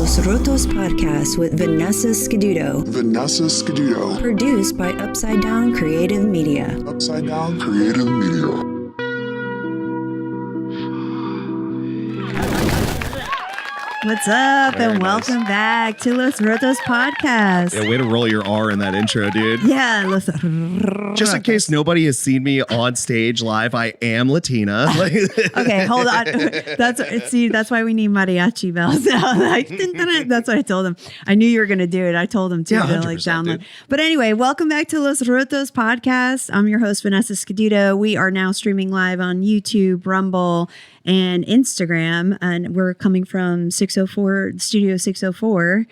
Los Rotos Podcast with Vanessa Scaduto. Vanessa Scaduto. Produced by Upside Down Creative Media. Upside Down Creative Media. What's up, Very and welcome back to Los Rotos Podcast. Yeah, way to roll your R in that intro, dude. Yeah, Just in case nobody has seen me on stage live, I am Latina. Okay, hold on. That's why we need mariachi bells now. That's what I told him. I knew you were gonna do it. I told him too. Yeah, to 100%, download. dude. But anyway, welcome back to Los Rotos Podcast. I'm your host, Vanessa Scaduto. We are now streaming live on YouTube, Rumble, and Instagram, and we're coming from Studio 604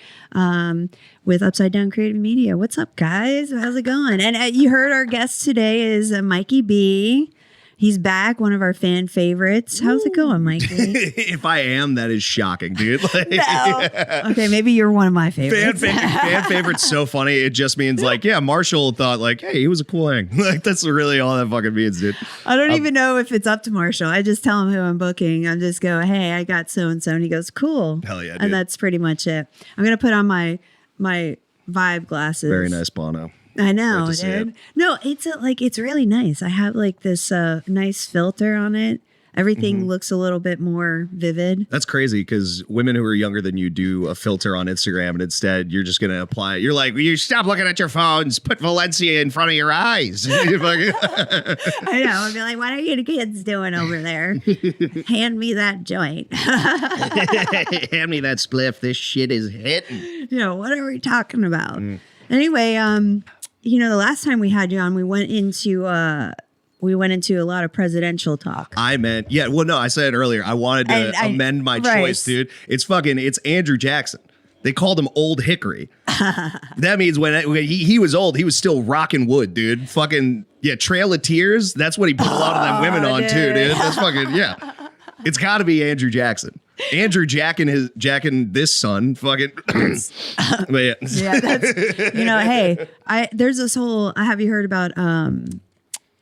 with Upside Down Creative Media. What's up, guys? How's it going? And you heard our guest today is Mikey B. He's back, one of our fan favorites. How's it going, Mikey? If I am, that is shocking, dude. Like, No. Okay, maybe you're one of my favorites. fan favorite's so funny. It just means like, yeah, Marshall thought like, hey, he was a cool hang. Like that's really all that fucking means, dude. I don't even know if it's up to Marshall. I just tell him who I'm booking. I just go, hey, I got so-and-so. And he goes, cool. Hell yeah, dude. And that's pretty much it. I'm going to put on my Vibe glasses. Very nice, Bono. I know, Great to see dude. it. No, it's really nice. I have like this nice filter on it. Everything looks a little bit more vivid. That's crazy because women who are younger than you do a filter on Instagram and instead you're just going to apply it. You're like, you stop looking at your phones, put Valencia in front of your eyes. I know. I'd be like, what are you kids doing over there? Hand me that joint. Hand me that spliff. This shit is hitting. You know, what are we talking about? Anyway, the last time we had you on, we went into a lot of presidential talk. I said it earlier. I wanted to amend my choice, dude. It's Andrew Jackson. They called him Old Hickory. That means when he was old, he was still rocking wood, dude. Fucking, yeah, Trail of Tears. That's what he put a lot of them women on, too, dude. That's fucking, yeah. It's got to be Andrew Jackson. Andrew jacking this son, fucking. But yeah. Yeah, that's, hey, there's this whole, have you heard about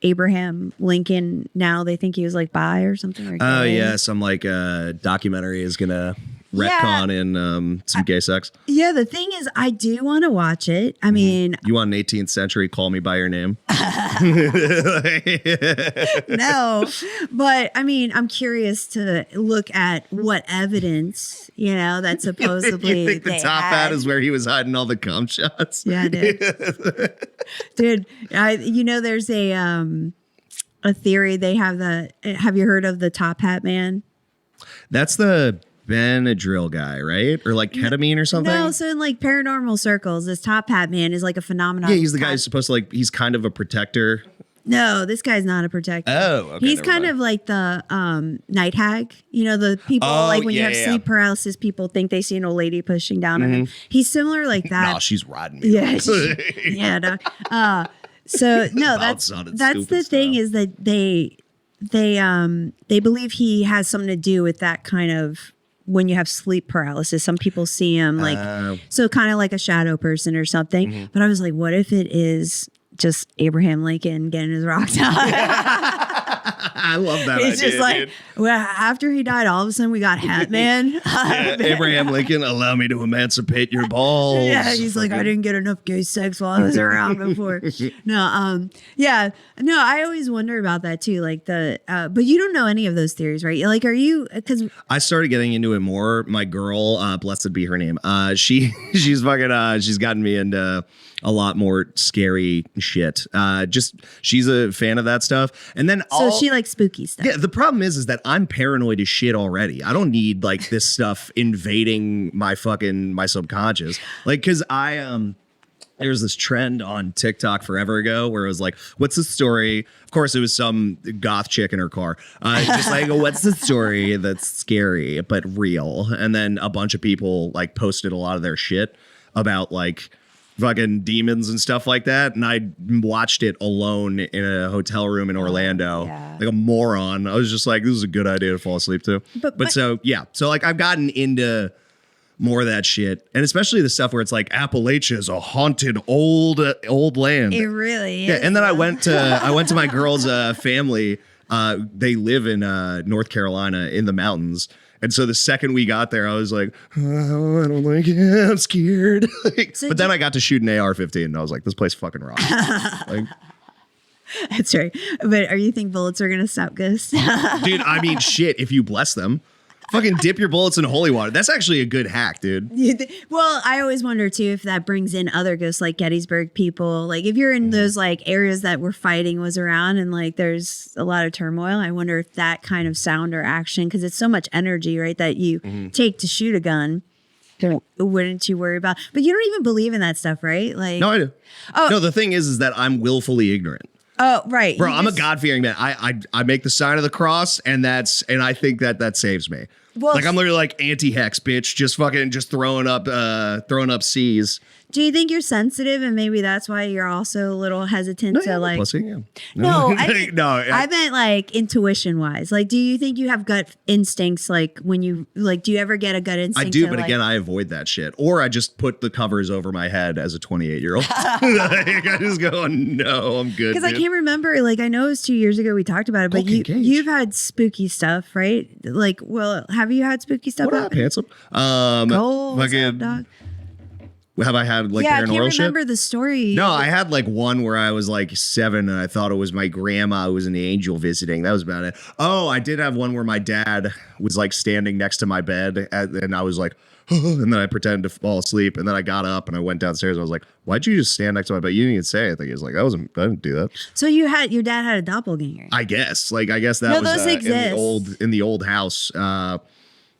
Abraham Lincoln? Now they think he was like bi or something. Or Oh, gay. yeah. Some like documentary is going to retcon in some gay sex. Yeah, the thing is, I do want to watch it. I mean, You want an 18th century Call Me By Your Name? no, but I mean, I'm curious to look at what evidence, that supposedly You think the they top had. hat is where he was hiding all the cum shots? Yeah, dude. Dude, there's a theory they have have you heard of the top hat man? That's the Benadryl guy, right? Or like ketamine or something? No, so in like paranormal circles, this top hat man is like a phenomenon. Yeah, he's the guy who's supposed to he's kind of a protector. No, this guy's not a protector. Oh, okay. He's never kind mind. of like the night hag. The people like when you have sleep paralysis, people think they see an old lady pushing down on him. He's similar like that. Nah, she's riding me. Yeah, yeah. No. So no, that's the thing is that they believe he has something to do with that kind of when you have sleep paralysis. Some people see him so kind of like a shadow person or something. But I was like, what if it is just Abraham Lincoln getting his rocks out? I love that. He's just like, well, after he died, all of a sudden we got Hat Man. Yeah, Abraham Lincoln, allow me to emancipate your balls. Yeah, he's like, I didn't get enough gay sex while I was around before. No, I always wonder about that too. Like but you don't know any of those theories, right? Like, are you? Because I started getting into it more. My girl, blessed be her name. She's fucking. She's gotten me into a lot more scary shit. She's a fan of that stuff, and then so she likes spooky stuff. Yeah, the problem is that I'm paranoid as shit already. I don't need like this stuff invading my subconscious. Like, because there was this trend on TikTok forever ago where it was like, what's the story? Of course, it was some goth chick in her car. Just like, what's the story that's scary but real? And then a bunch of people like posted a lot of their shit about like fucking demons and stuff like that. And I watched it alone in a hotel room in Orlando, like a moron. I was just like, this is a good idea to fall asleep to. But so, yeah. So like I've gotten into more of that shit. And especially the stuff where it's like Appalachia is a haunted old land. It really is. Yeah. And then I went to my girl's family. They live in North Carolina in the mountains. And so the second we got there, I was like, oh, I don't like it. I'm scared. But then I got to shoot an AR-15 and I was like, this place fucking rocks. Like, That's right. But you think bullets are going to stop ghosts? dude, I mean, shit, if you bless them. Fucking dip your bullets in holy water. That's actually a good hack, dude. Well, I always wonder too if that brings in other ghosts like Gettysburg people. Like if you're in those like areas that where fighting was around and like there's a lot of turmoil, I wonder if that kind of sound or action, because it's so much energy, right, that you take to shoot a gun. Wouldn't you worry about? But you don't even believe in that stuff, right? Like, no, I do. Oh, no, the thing is that I'm willfully ignorant. Oh, right. Bro, I'm a God-fearing man. I make the sign of the cross, and I think that saves me. Well, like I'm literally like anti-hex, bitch, just throwing up C's. Do you think you're sensitive and maybe that's why you're also a little hesitant to like? Pussy, yeah. No, I meant like intuition wise. Like, do you think you have gut instincts? Like when you like, do you ever get a gut instinct? I do, but again, I avoid that shit. Or I just put the covers over my head as a 28-year-old. Like, I just go, no, I'm good. Because I can't remember. Like, I know it was 2 years ago we talked about it, but you've had spooky stuff, right? Like, well, have you had spooky stuff? What up, handsome? Fucking dog. Have I had like paranormal paranormal shit? I can't remember the story. No, I had like one where I was like 7 and I thought it was my grandma who was an angel visiting. That was about it. Oh, I did have one where my dad was like standing next to my bed and I was like, and then I pretended to fall asleep and then I got up and I went downstairs. I was like, why'd you just stand next to my bed? You didn't even say anything. He was like, I didn't do that. So your dad had a doppelganger. I guess that no, was those exist. in the old house.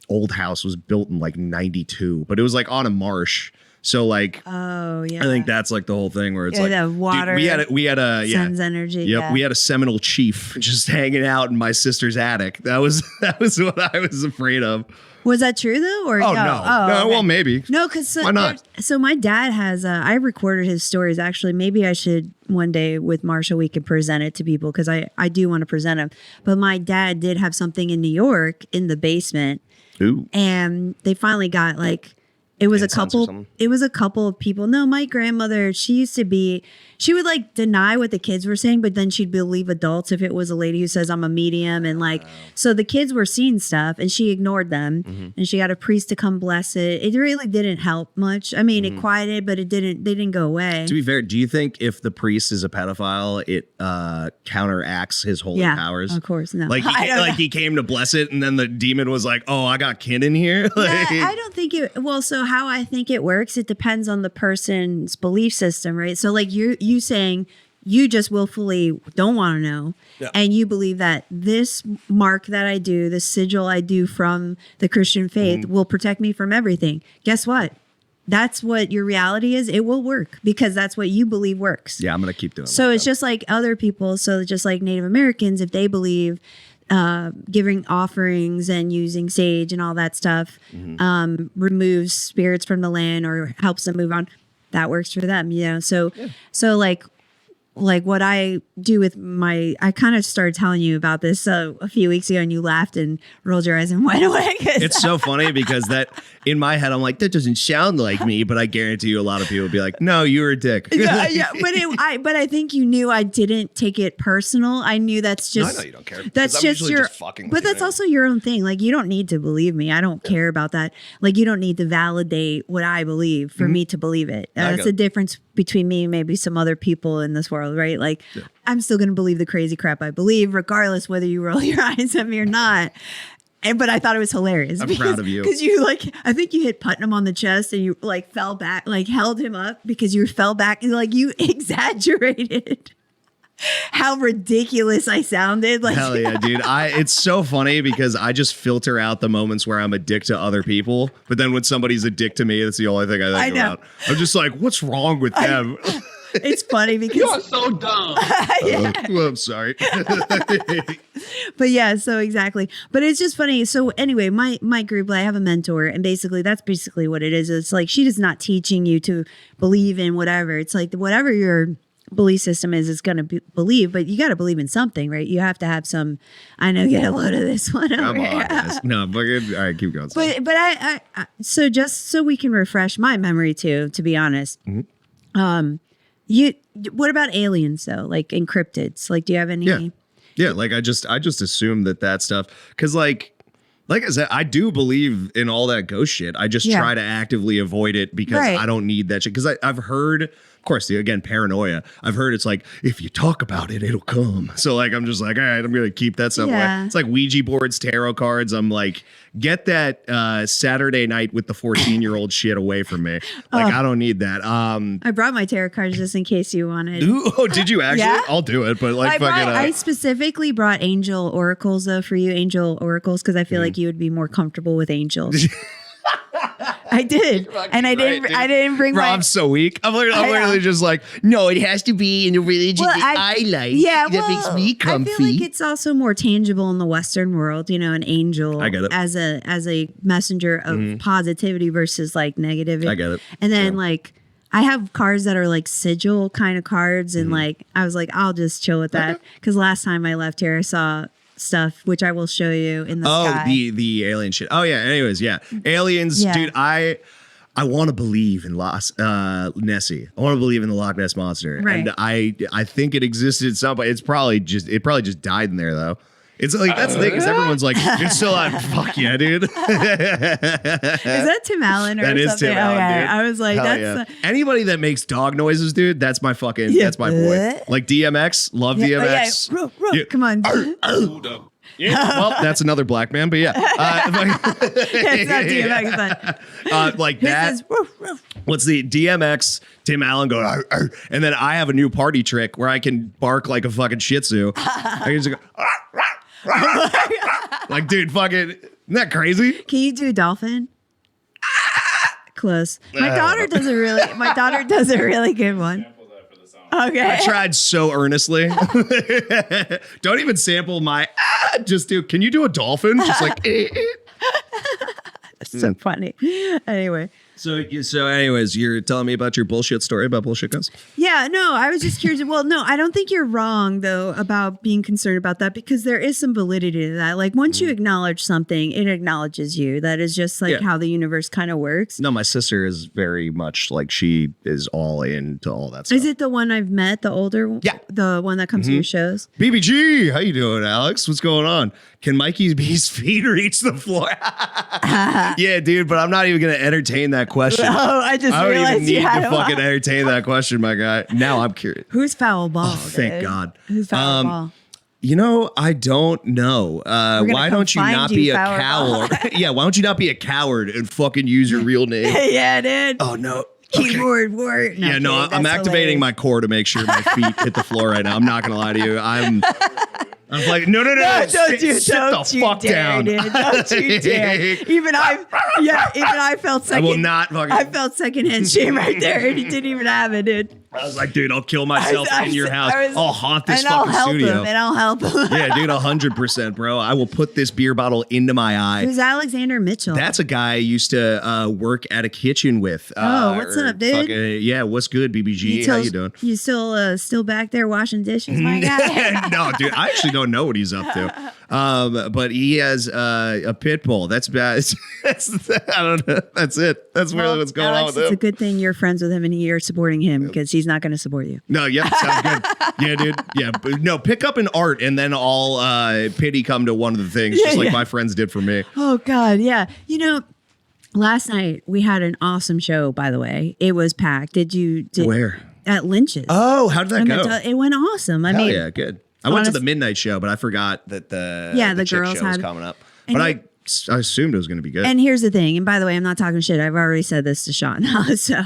Old house was built in like 92, but it was like on a marsh. So like, oh yeah, I think that's like the whole thing where it's like the water. Dude, we had a sends energy. Yep, yeah. we had a Seminole chief just hanging out in my sister's attic. That was what I was afraid of. Was that true though? Or no? Okay. Well, maybe. No, because why not? So my dad has. I recorded his stories. Actually, maybe I should one day with Marsha. We could present it to people because I do want to present them. But my dad did have something in New York in the basement. Ooh. And they finally got like. It was a couple of people. No, my grandmother, she would like deny what the kids were saying, but then she'd believe adults if it was a lady who says I'm a medium. And like, so the kids were seeing stuff and she ignored them and she got a priest to come bless it. It really didn't help much. I mean, it quieted, but they didn't go away. To be fair, do you think if the priest is a pedophile, it counteracts his holy powers? Of course, no. Like he came to bless it and then the demon was like, oh, I got kin in here. Like, I don't think it, well, so how I think it works, it depends on the person's belief system, right? So like you saying you just willfully don't want to know and you believe that this mark that I do, this sigil I do from the Christian faith will protect me from everything. Guess what? That's what your reality is. It will work because that's what you believe works. Yeah, I'm going to keep doing So it's just like other people. So just like Native Americans, if they believe giving offerings and using sage and all that stuff removes spirits from the land or helps them move on, that works for them, you know. So like what I do with I kind of started telling you about this a few weeks ago and you laughed and rolled your eyes and went away. It's so funny because that in my head, I'm like, that doesn't sound like me, but I guarantee you a lot of people would be like, no, you're a dick. Yeah, but I think you knew I didn't take it personal. I knew that's just. No, I know you don't care. That's just your. Just fucking but that's also your own thing. Like you don't need to believe me. I don't care about that. Like you don't need to validate what I believe for me to believe it. That's the difference between me and maybe some other people in this world, right? Like I'm still gonna believe the crazy crap I believe, regardless whether you roll your eyes at me or not. But I thought it was hilarious. I'm proud of you. Because you I think you hit Putnam on the chest and you like fell back, like held him up because you fell back and like you exaggerated how ridiculous I sounded. Like, hell yeah, dude. It's so funny because I just filter out the moments where I'm a dick to other people. But then when somebody's a dick to me, that's the only thing I think about. I'm just like, what's wrong with them? It's funny because you are so dumb. Well, I'm sorry. But yeah, so exactly. But it's just funny. So anyway, my group, I have a mentor, and that's basically what it is. It's like she is not teaching you to believe in whatever. It's like whatever your belief system is going to believe, but you got to believe in something, right? You have to have some. I know, get a load of this one. Come on, guys. No, but all right, keep going. But I so just so we can refresh my memory too, to be honest. What about aliens though? Like encryptids? Like, do you have any? Yeah. Like I just assume that stuff because like Like I said, I do believe in all that ghost shit. I just try to actively avoid it because I don't need that shit. Because I've heard, of course, again, paranoia. I've heard it's like, if you talk about it, it'll come. So like, I'm just like, all right, I'm going to keep that somewhere. It's like Ouija boards, tarot cards. I'm like, get that Saturday night with the 14-year-old shit away from me. Like, I don't need that. I brought my tarot cards just in case you wanted. Oh, did you actually? Yeah. I'll do it. But like, I specifically brought angel oracles though for you, angel oracles, because I feel like you would be more comfortable with angels. I did, and I didn't bring. Bro, I'm so weak. I'm literally just like, no, it has to be in a religion that I like. Yeah, that makes me comfy. I feel like it's also more tangible in the Western world. You know, an angel as a messenger of positivity versus like negativity. I get it. And then like I have cards that are like sigil kind of cards, and like I was like, I'll just chill with that because last time I left here, I saw stuff which I will show you in the sky. The alien shit. Oh yeah. Anyways, aliens, dude. I want to believe in Nessie. I want to believe in the Loch Ness monster, and I think it existed at some point. It probably just died in there though. It's like that's the thing is everyone's like it's still on. Fuck yeah, dude. Is that Tim Allen or that something? Is Tim Allen, dude. I was like, anybody that makes dog noises, dude. That's my fucking. That's my boy. Like DMX, love DMX. Come on. Well, that's another black man, but yeah. It's not DMX, but like that. What's the DMX? Tim Allen go, arr, arr, and then I have a new party trick where I can bark like a fucking Shih Tzu. I can just go, arr, arr, arr. Like, dude, fucking, isn't that crazy? Can you do dolphin? Close. My daughter does a really good one. Okay. I tried so earnestly. Don't even sample my just do. Can you do a dolphin? Just like so funny. Anyway. So anyways, you're telling me about your bullshit story about bullshit guns? Yeah, no, I was just curious. Well, no, I don't think you're wrong though about being concerned about that because there is some validity to that. Like once you acknowledge something, it acknowledges you. That is just like how the universe kind of works. No, my sister is very much like she is all into all that stuff. Is it the one I've met, the older one? Yeah. The one that comes to your shows? BBG, how you doing, Alex? What's going on? Can Mikey B's feet reach the floor? Yeah, dude, but I'm not even going to entertain that question. Oh, I don't even need to fucking entertain that question, my guy. Now I'm curious. Who's foul ball? Oh, thank God. Who's foul ball? You know, I don't know. Why don't you not be a coward? Yeah, why don't you not be a coward and fucking use your real name? Yeah, dude. Oh, no. Keyboard word. No, no, I'm activating my core to make sure my feet hit the floor right now. I'm not going to lie to you. I'm like, no. Sit the fuck down. Dude. Don't you dare. Even I felt second. I will not fucking. I felt secondhand shame right there, and he didn't even have it, dude. I was like, dude, I'll kill myself in your house. I'll haunt this fucking studio. And I'll help him. Yeah, dude, 100%, bro. I will put this beer bottle into my eye. Who's Alexander Mitchell? That's a guy I used to work at a kitchen with. What's up, dude? Yeah, what's good, BBG? How you doing? You still back there washing dishes, my guy? No, dude, I actually don't know what he's up to. But he has a pit bull. That's bad. I don't know. That's it. That's really what's going on with him. It's a good thing you're friends with him and you're supporting him because he's not going to support you. No, yep, sounds good. Yeah, dude. Yeah, but no, pick up an art and then I'll pity come to one of the things, just like my friends did for me. Oh God, yeah. You know, last night we had an awesome show. By the way, it was packed. Where? At Lynch's. Oh, how did that go? It went awesome. I mean, yeah, good. I went to the midnight show, but I forgot that the girls show was coming up. But I assumed it was going to be good. And here's the thing. And by the way, I'm not talking shit. I've already said this to Sean. So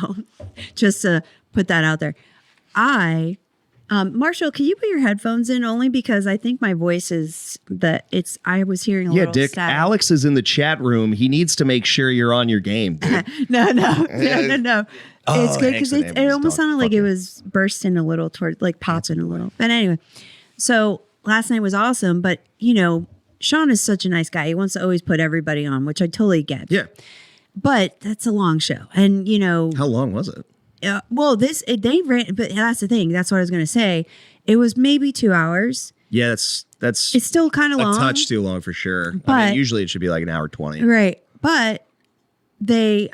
just to put that out there. Marshall, can you put your headphones in only because I think my voice is I was hearing a little Dick, static. Alex is in the chat room. He needs to make sure you're on your game. No. It's good because it almost sounded like it was bursting a little toward like popping a little. But anyway, so last night was awesome. But you know, Sean is such a nice guy. He wants to always put everybody on, which I totally get. Yeah. But that's a long show. And you know, how long was it? They ran, but that's the thing. That's what I was going to say. It was maybe 2 hours. Yeah, that's it's still kind of long. A touch too long for sure. But, I mean, usually it should be like an hour 20. Right. But they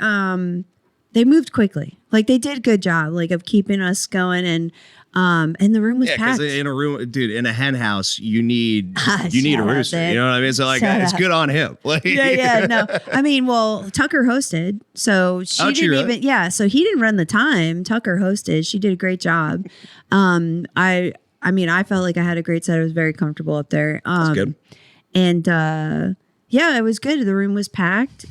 moved quickly. Like they did a good job like of keeping us going. And And the room was because packed. in a room, dude, in a hen house, you need a Shut up, rooster. dude. You know what I mean? So like, Shut it's up. good on him. Like, No. I mean, well, Tucker hosted, so she Oh, she didn't really? even. Yeah, so he didn't run the time. Tucker hosted. She did a great job. I mean, I felt like I had a great set. I was very comfortable up there. That's good. And yeah, it was good. The room was packed.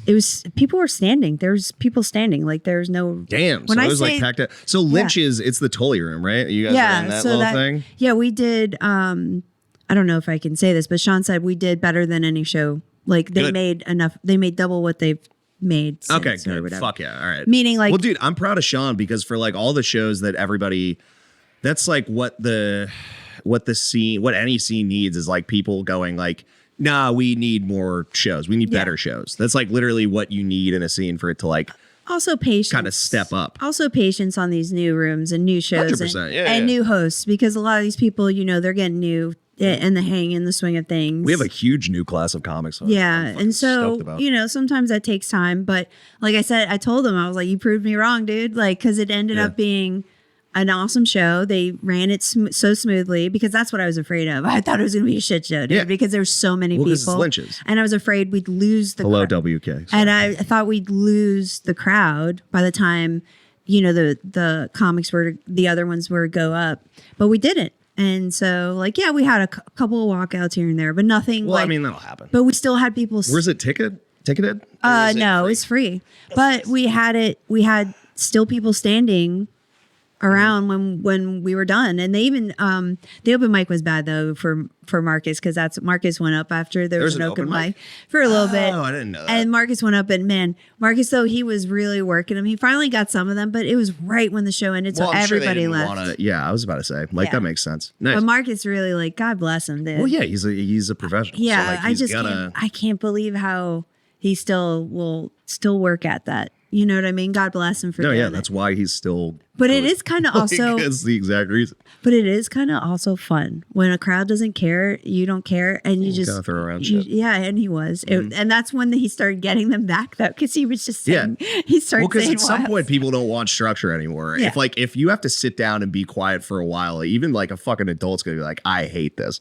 People were standing. There's people standing. Like there's no. Damn. When So I it was say- like packed out. So Lynch's, it's the Tully room, right? You guys are in that little thing? Yeah, we did. I don't know if I can say this, but Sean said we did better than any show. Like they Good. made enough. They made double what they've made. Since Okay, or good. whatever. Fuck yeah. All right. Meaning like, well, dude, I'm proud of Sean because for like all the shows that everybody, that's like what any scene needs is like people going like, nah, we need more shows. We need better shows. That's like literally what you need in a scene for it to like also patience. kind of step up. Also patience on these new rooms and new shows 100%, and new hosts because a lot of these people, they're getting new in the hang in the swing of things. We have a huge new class of comics. Yeah. I'm fucking And so, stoked about. sometimes that takes time. But like I said, I told them, I was like, you proved me wrong, dude. Like, because it ended up being an awesome show. They ran it so smoothly because that's what I was afraid of. I thought it was going to be a shit show, dude, because there's so many Well, 'cause it's people. Lynch's. And I was afraid we'd lose the Hello, crowd. WK. And I thought we'd lose the crowd by the time, the comics the other ones were go up, but we didn't. And so like, yeah, we had a couple of walkouts here and there, but nothing Well, like, I mean, that'll happen. but we still had people. Where's it ticketed? Or is it No, free? it's free. But we had still people standing around when we were done. And they even the open mic was bad though for Marcus because Marcus went up after there was an open mic for a little bit. Oh, I didn't know that. And Marcus went up and man, Marcus though he was really working them. He finally got some of them, but it was right when the show ended, so Well, I'm sure they everybody didn't left. yeah, I was about to say Yeah. that makes sense. Nice. But Marcus really like God bless him, dude. Well, yeah, he's a professional. Yeah, so, like, I he's just I can't believe how he will still work at that. You know what I mean? God bless him for No, doing yeah, it. that's why he's still. But it is kind of also. That's the exact reason. But it is kind of also fun when a crowd doesn't care, you don't care, and you just gotta throw around you- shit. Yeah, and he was, and that's when he started getting them back though, because he was just saying, he started Well, because saying at some wild point people don't want structure anymore. Yeah. If you have to sit down and be quiet for a while, even like a fucking adult's gonna be like, I hate this.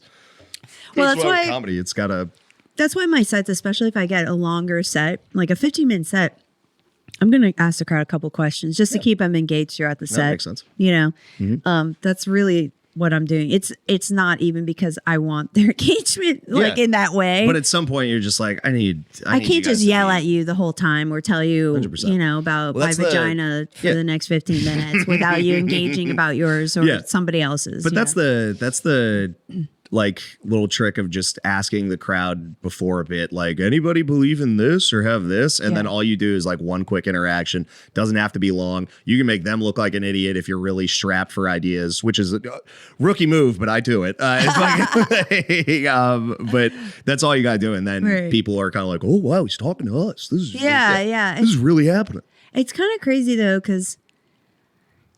Well, that's why comedy. It's gotta. that's why my sets, especially if I get a longer set, like a 15-minute set, I'm gonna ask the crowd a couple questions just to keep them engaged throughout the set. makes sense. That's really what I'm doing. It's not even because I want their engagement like in that way. But at some point you're just like, I need I can't just yell at you the whole time or tell you, 100%. about Well, my that's vagina for the next 15 minutes without you engaging about yours or somebody else's. But that's the like little trick of just asking the crowd before a bit, like, anybody believe in this or have this? And then all you do is like one quick interaction. Doesn't have to be long. You can make them look like an idiot if you're really strapped for ideas, which is a rookie move, but I do it. It's like, but that's all you got to do. And then people are kind of like, oh, wow, he's talking to us. This is this is really happening. It's kind of crazy though, because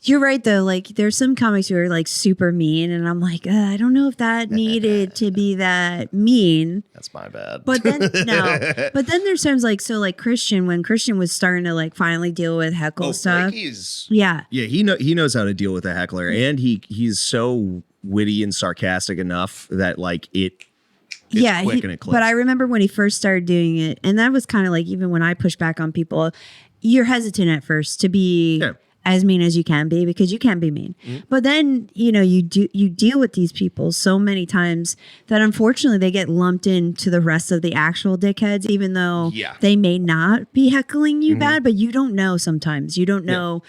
you're right though. Like there's some comics who are like super mean, and I'm like, I don't know if that needed to be that mean. That's my bad. But then but then there's times like Christian, when Christian was starting to like finally deal with heckle stuff. Yeah, he knows how to deal with a heckler, and he's so witty and sarcastic enough that like it's quick and it clicks. But I remember when he first started doing it, and that was kind of like even when I push back on people, you're hesitant at first to be as mean as you can be because you can be mean. But then, you deal with these people so many times that unfortunately they get lumped into the rest of the actual dickheads, even though they may not be heckling you bad, but you don't know sometimes. You don't know.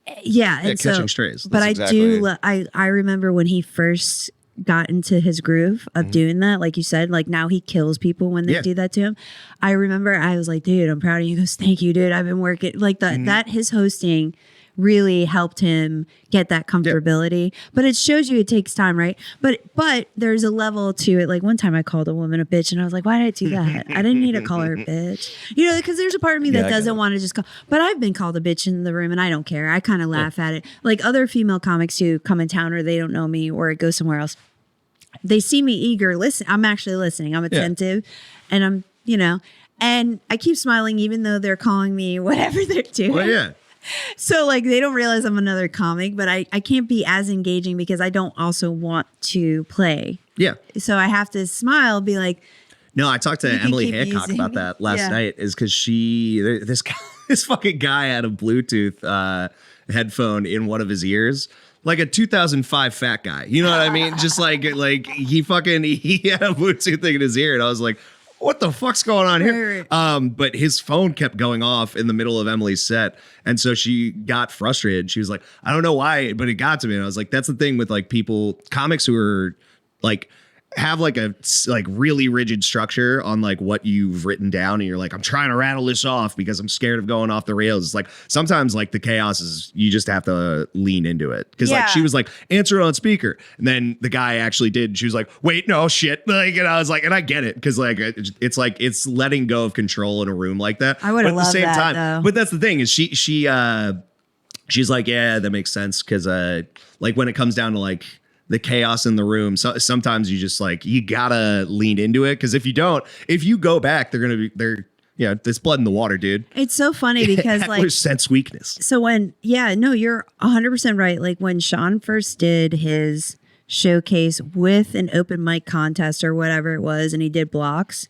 And catching strays. But I remember when he first got into his groove of doing that, like you said, like now he kills people when they do that to him. I remember I was like, dude, I'm proud of you. He goes, thank you, dude. I've been working like that his hosting really helped him get that comfortability. But it shows you it takes time, right? But there's a level to it. Like one time I called a woman a bitch and I was like, why did I do that? I didn't need to call her a bitch. Because there's a part of me that doesn't want to just call. But I've been called a bitch in the room and I don't care. I kind of laugh at it. Like other female comics who come in town or they don't know me or go somewhere else. They see me eager. Listen, I'm actually listening. I'm attentive and I'm, and I keep smiling even though they're calling me whatever they're doing. Well, So like they don't realize I'm another comic, but I can't be as engaging because I don't also want to play. Yeah. So I have to smile, be like, No, I talked to You can Emily keep Hancock using- about that last Yeah. night. Is because this fucking guy had a Bluetooth headphone in one of his ears, like a 2005 fat guy. You know what I mean? Just like he had a Bluetooth thing in his ear, and I was like, what the fuck's going on here? But his phone kept going off in the middle of Emily's set. And so she got frustrated. She was like, I don't know why, but it got to me. And I was like, that's the thing with like comics who are like, have like a like really rigid structure on like what you've written down. And you're like, I'm trying to rattle this off because I'm scared of going off the rails. It's like sometimes like the chaos is you just have to lean into it. Cause like she was like, answer it on speaker. And then the guy actually did. She was like, wait, no shit. Like, and I was like, and I get it. Cause like, it's like, it's letting go of control in a room like that. I would have loved that though. But that's the thing is she's like, yeah, that makes sense. Cause like when it comes down to like, the chaos in the room. So sometimes you just like, you gotta lean into it. Cause if you don't, if you go back, there's blood in the water, dude. it's so funny because like, sense weakness. so when, you're 100% right. Like when Sean first did his showcase with an open mic contest or whatever it was, and he did blocks,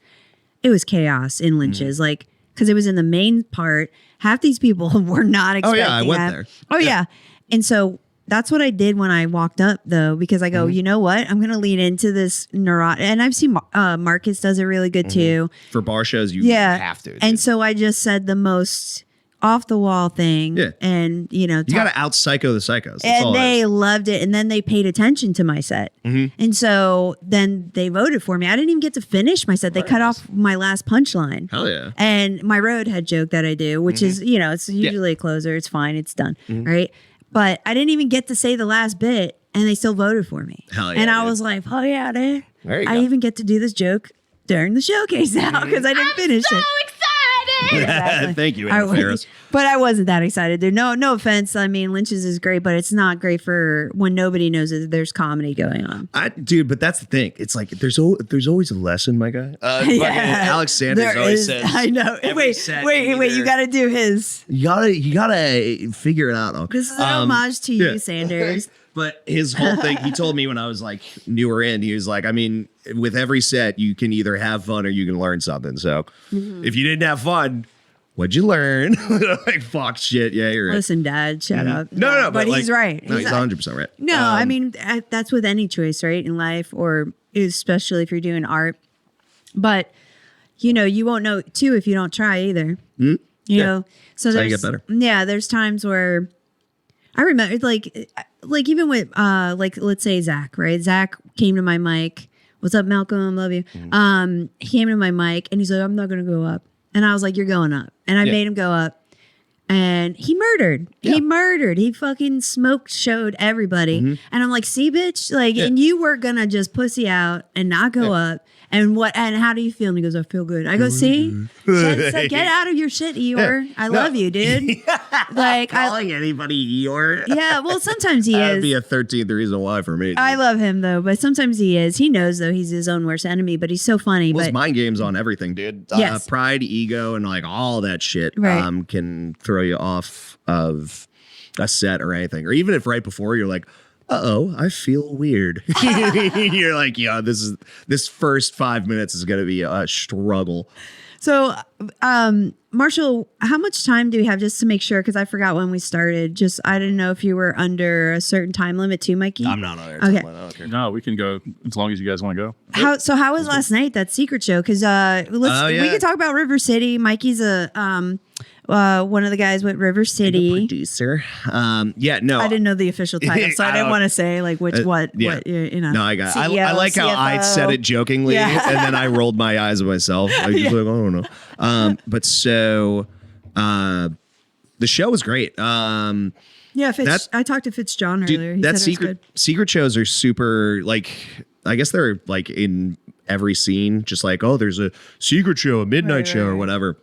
it was chaos in Lynch's. Like, cause it was in the main part. Half these people were not expecting I went that. there. Oh yeah. And so that's what I did when I walked up, though, because I go, you know what? I'm going to lean into this and I've seen Marcus does it really good, too. For bar shows, you have to. Dude. And so I just said the most off the wall thing. Yeah. And, you got to out psycho the psychos. That's and they loved it. And then they paid attention to my set. And so then they voted for me. I didn't even get to finish my set. They cut off my last punchline. Hell yeah. And my roadhead joke that I do, which is, it's usually a closer. It's fine. It's done. Right. But I didn't even get to say the last bit, and they still voted for me. Hell yeah, and I was like, oh, yeah, dude. There you I go. even get to do this joke during the showcase now because I didn't finish it. Exactly. Thank you, Anna Faris. But I wasn't that excited, dude. No offense. I mean, Lynch's is great, but it's not great for when nobody knows that there's comedy going on. Dude, but that's the thing. It's like there's always a lesson, my guy. Fucking Alex Sanders There always is. says. I know. Wait. You got to do his. You gotta figure it out. This is an homage to you, Sanders. But his whole thing, he told me when I was like newer in, he was like, I mean, with every set, you can either have fun or you can learn something. So if you didn't have fun, what'd you learn? Like, fuck shit. Yeah, you're right. Listen, Dad, shut up. No, but he's like, right. No, he's 100% right. No, I mean, that's with any choice, right, in life, or especially if you're doing art. But, you won't know, too, if you don't try either. You know? So That's how you get better. Yeah, there's times where I remember, like even with, let's say Zach, right? Zach came to my mic. What's up, Malcolm? Love you. He came to my mic, and he's like, I'm not going to go up. And I was like, you're going up. And I made him go up. And he murdered. Yeah. He murdered. He fucking showed everybody. And I'm like, see, bitch? Like, and you were going to just pussy out and not go up. And how do you feel? And he goes, I feel good. I go, see? Get out of your shit, Eeyore. I love you, dude. Like, calling anybody Eeyore. Yeah, well, sometimes he is. That'd be a 13th reason why for me. Dude. I love him, though, but sometimes he is. He knows, though, he's his own worst enemy, but he's so funny. Well, his mind games on everything, dude. Yes. Pride, ego, and like all that shit can throw you off of a set or anything. Or even if right before you're like, I feel weird. You're like, yeah, this first 5 minutes is going to be a struggle. So, Marshall, how much time do we have just to make sure? Because I forgot when we started. I didn't know if you were under a certain time limit too, Mikey. I'm not under a time limit. I don't care. No, we can go as long as you guys want to go. How was last night, that secret show? Because we could talk about River City. Mikey's one of the guys with River City. The producer. No. I didn't know the official title, so I didn't want to say like what. No, I got. CEO, I like how CFO. I said it jokingly, and then I rolled my eyes at myself. I was just like, I don't know. But so, the show was great. Yeah, I talked to Fitz John earlier. He that said it was good. secret shows are super like. I guess they're like in every scene, just like, oh, there's a secret show, a midnight show, or whatever.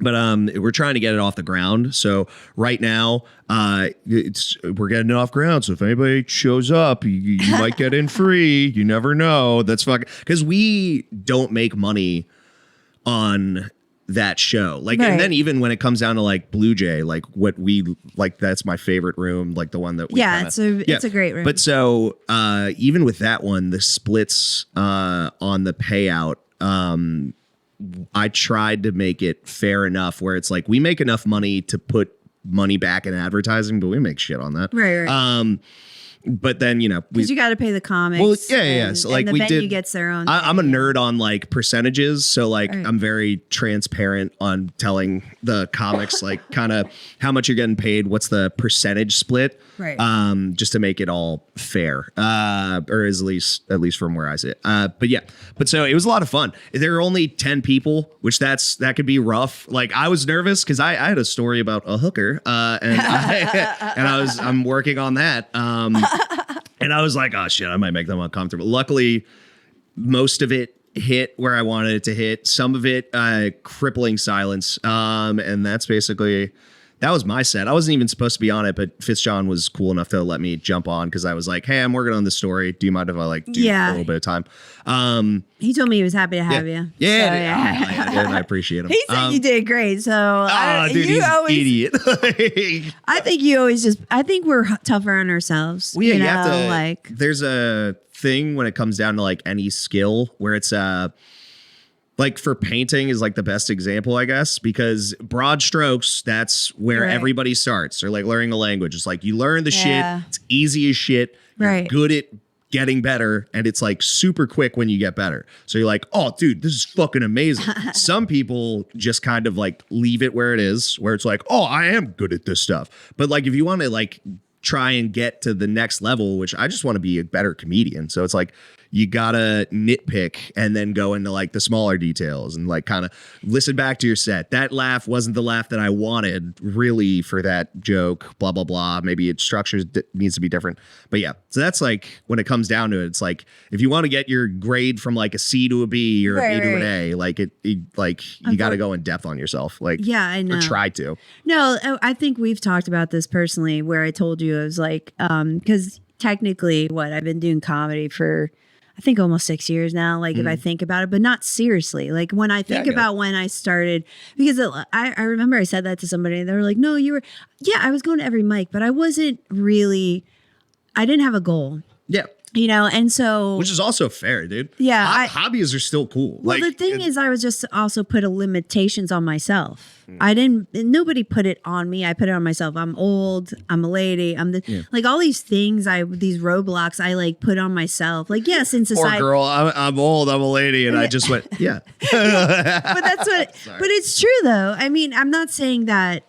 But we're trying to get it off the ground. So right now, we're getting it off ground. So if anybody shows up, you might get in free. You never know. That's fucking because we don't make money on that show. Like, Right. and then even when it comes down to like Blue Jay, like what we like, that's my favorite room, like the one that we Yeah, it's a great room. But so even with that one, the splits on the payout, I tried to make it fair enough where it's like we make enough money to put money back in advertising, but we make shit on that. Right. But then, you know, Because you got to pay the comics. well, yeah. And, So like and the we venue did. gets their own. I'm a thing. nerd on like percentages, so like Right. I'm very transparent on telling the comics like kind of how much you're getting paid, what's the percentage split, Right. just to make it all fair, or at least from where I sit. But so it was a lot of fun. There were only 10 people, which that could be rough. Like I was nervous because I had a story about a hooker, and I'm working on that. And I was like, oh shit, I might make them uncomfortable. Luckily, most of it hit where I wanted it to hit. Some of it, crippling silence. And that's basically, that was my set. I wasn't even supposed to be on it, but Fitzjohn was cool enough to let me jump on because I was like, hey, I'm working on this story. Do you mind if I like do a little bit of time? He told me he was happy to have you. Yeah, and I appreciate him. He said you did great. So Dude, you he's always, an idiot. I think you always I think we're tougher on ourselves. Well, yeah, you you have know, to. like, there's a thing when it comes down to like any skill where it's like for painting is like the best example, I guess, because broad strokes, that's where Right. everybody starts, or like learning a language. It's like you learn the Yeah. shit. It's easy as shit. You're Right. good at getting better, and it's like super quick when you get better. So you're like, oh, dude, this is fucking amazing. Some people just kind of like leave it where it is, where it's like, oh, I am good at this stuff. But like if you want to like try and get to the next level, which I just want to be a better comedian. So it's like you gotta nitpick and then go into like the smaller details and like kind of listen back to your set. That laugh wasn't the laugh that I wanted really for that joke, blah, blah, blah. Maybe its structure needs to be different. But yeah, so that's like when it comes down to it, it's like if you want to get your grade from like a C to a B or a B to an A, like you got to go in depth on yourself. Like, yeah, I know. or try to. No, I think we've talked about this personally where I told you I was like, because technically I've been doing comedy for I think almost 6 years now, like if I think about it, but not seriously. Like when I think about when I started, because I remember I said that to somebody and they were like, no, I was going to every mic, but I wasn't really, I didn't have a goal. Yeah. You know, and so Which is also fair, dude. Yeah, hobbies are still cool. Well, the thing is, I was just also put limitations on myself. Nobody put it on me. I put it on myself. I'm old. I'm a lady. Like all these things, these roadblocks I like put on myself. Like, yes, in society. Poor girl, I'm old. I'm a lady. And I just went, yeah. But that's what, but it's true though. I mean, I'm not saying that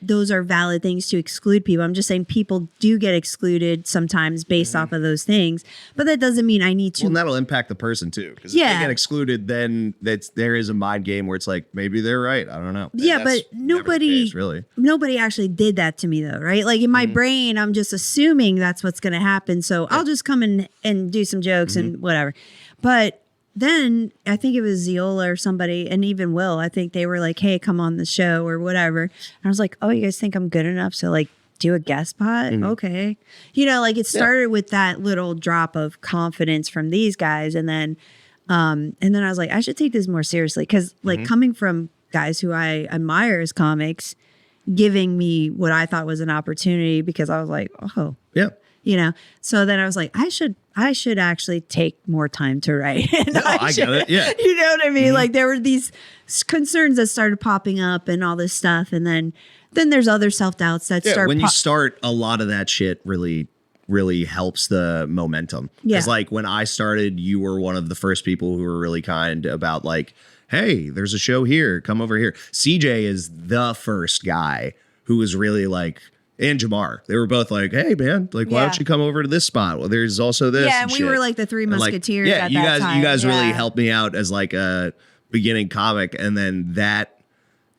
those are valid things to exclude people. I'm just saying people do get excluded sometimes based off of those things. But that doesn't mean I need to. Well, and that'll impact the person too. Because if they get excluded, then there is a mind game where it's like, maybe they're right. I don't know. Yeah, but nobody actually did that to me though, right? Like in my brain, I'm just assuming that's what's going to happen. So I'll just come in and do some jokes and whatever. But then I think it was Ziola or somebody, and even Will, I think they were like, hey, come on the show or whatever. And I was like, oh, you guys think I'm good enough? So like do a guest spot? Okay. You know, like it started with that little drop of confidence from these guys. And then I was like, I should take this more seriously. Cause like coming from guys who I admire as comics, giving me what I thought was an opportunity because I was like, oh, yeah. You know, so then I was like, I should actually take more time to write. I get it. Yeah. You know what I mean? Like there were these concerns that started popping up and all this stuff. And then there's other self-doubts that start. When you start, a lot of that shit really helps the momentum. Yeah. Because like when I started, you were one of the first people who were really kind about like, hey, there's a show here. Come over here. CJ is the first guy who was really like, and Jamar, they were both like, hey, man, like, why don't you come over to this spot? Well, there's also this. Yeah, and we were like the Three Musketeers at that time. You guys really helped me out as like a beginning comic. And then that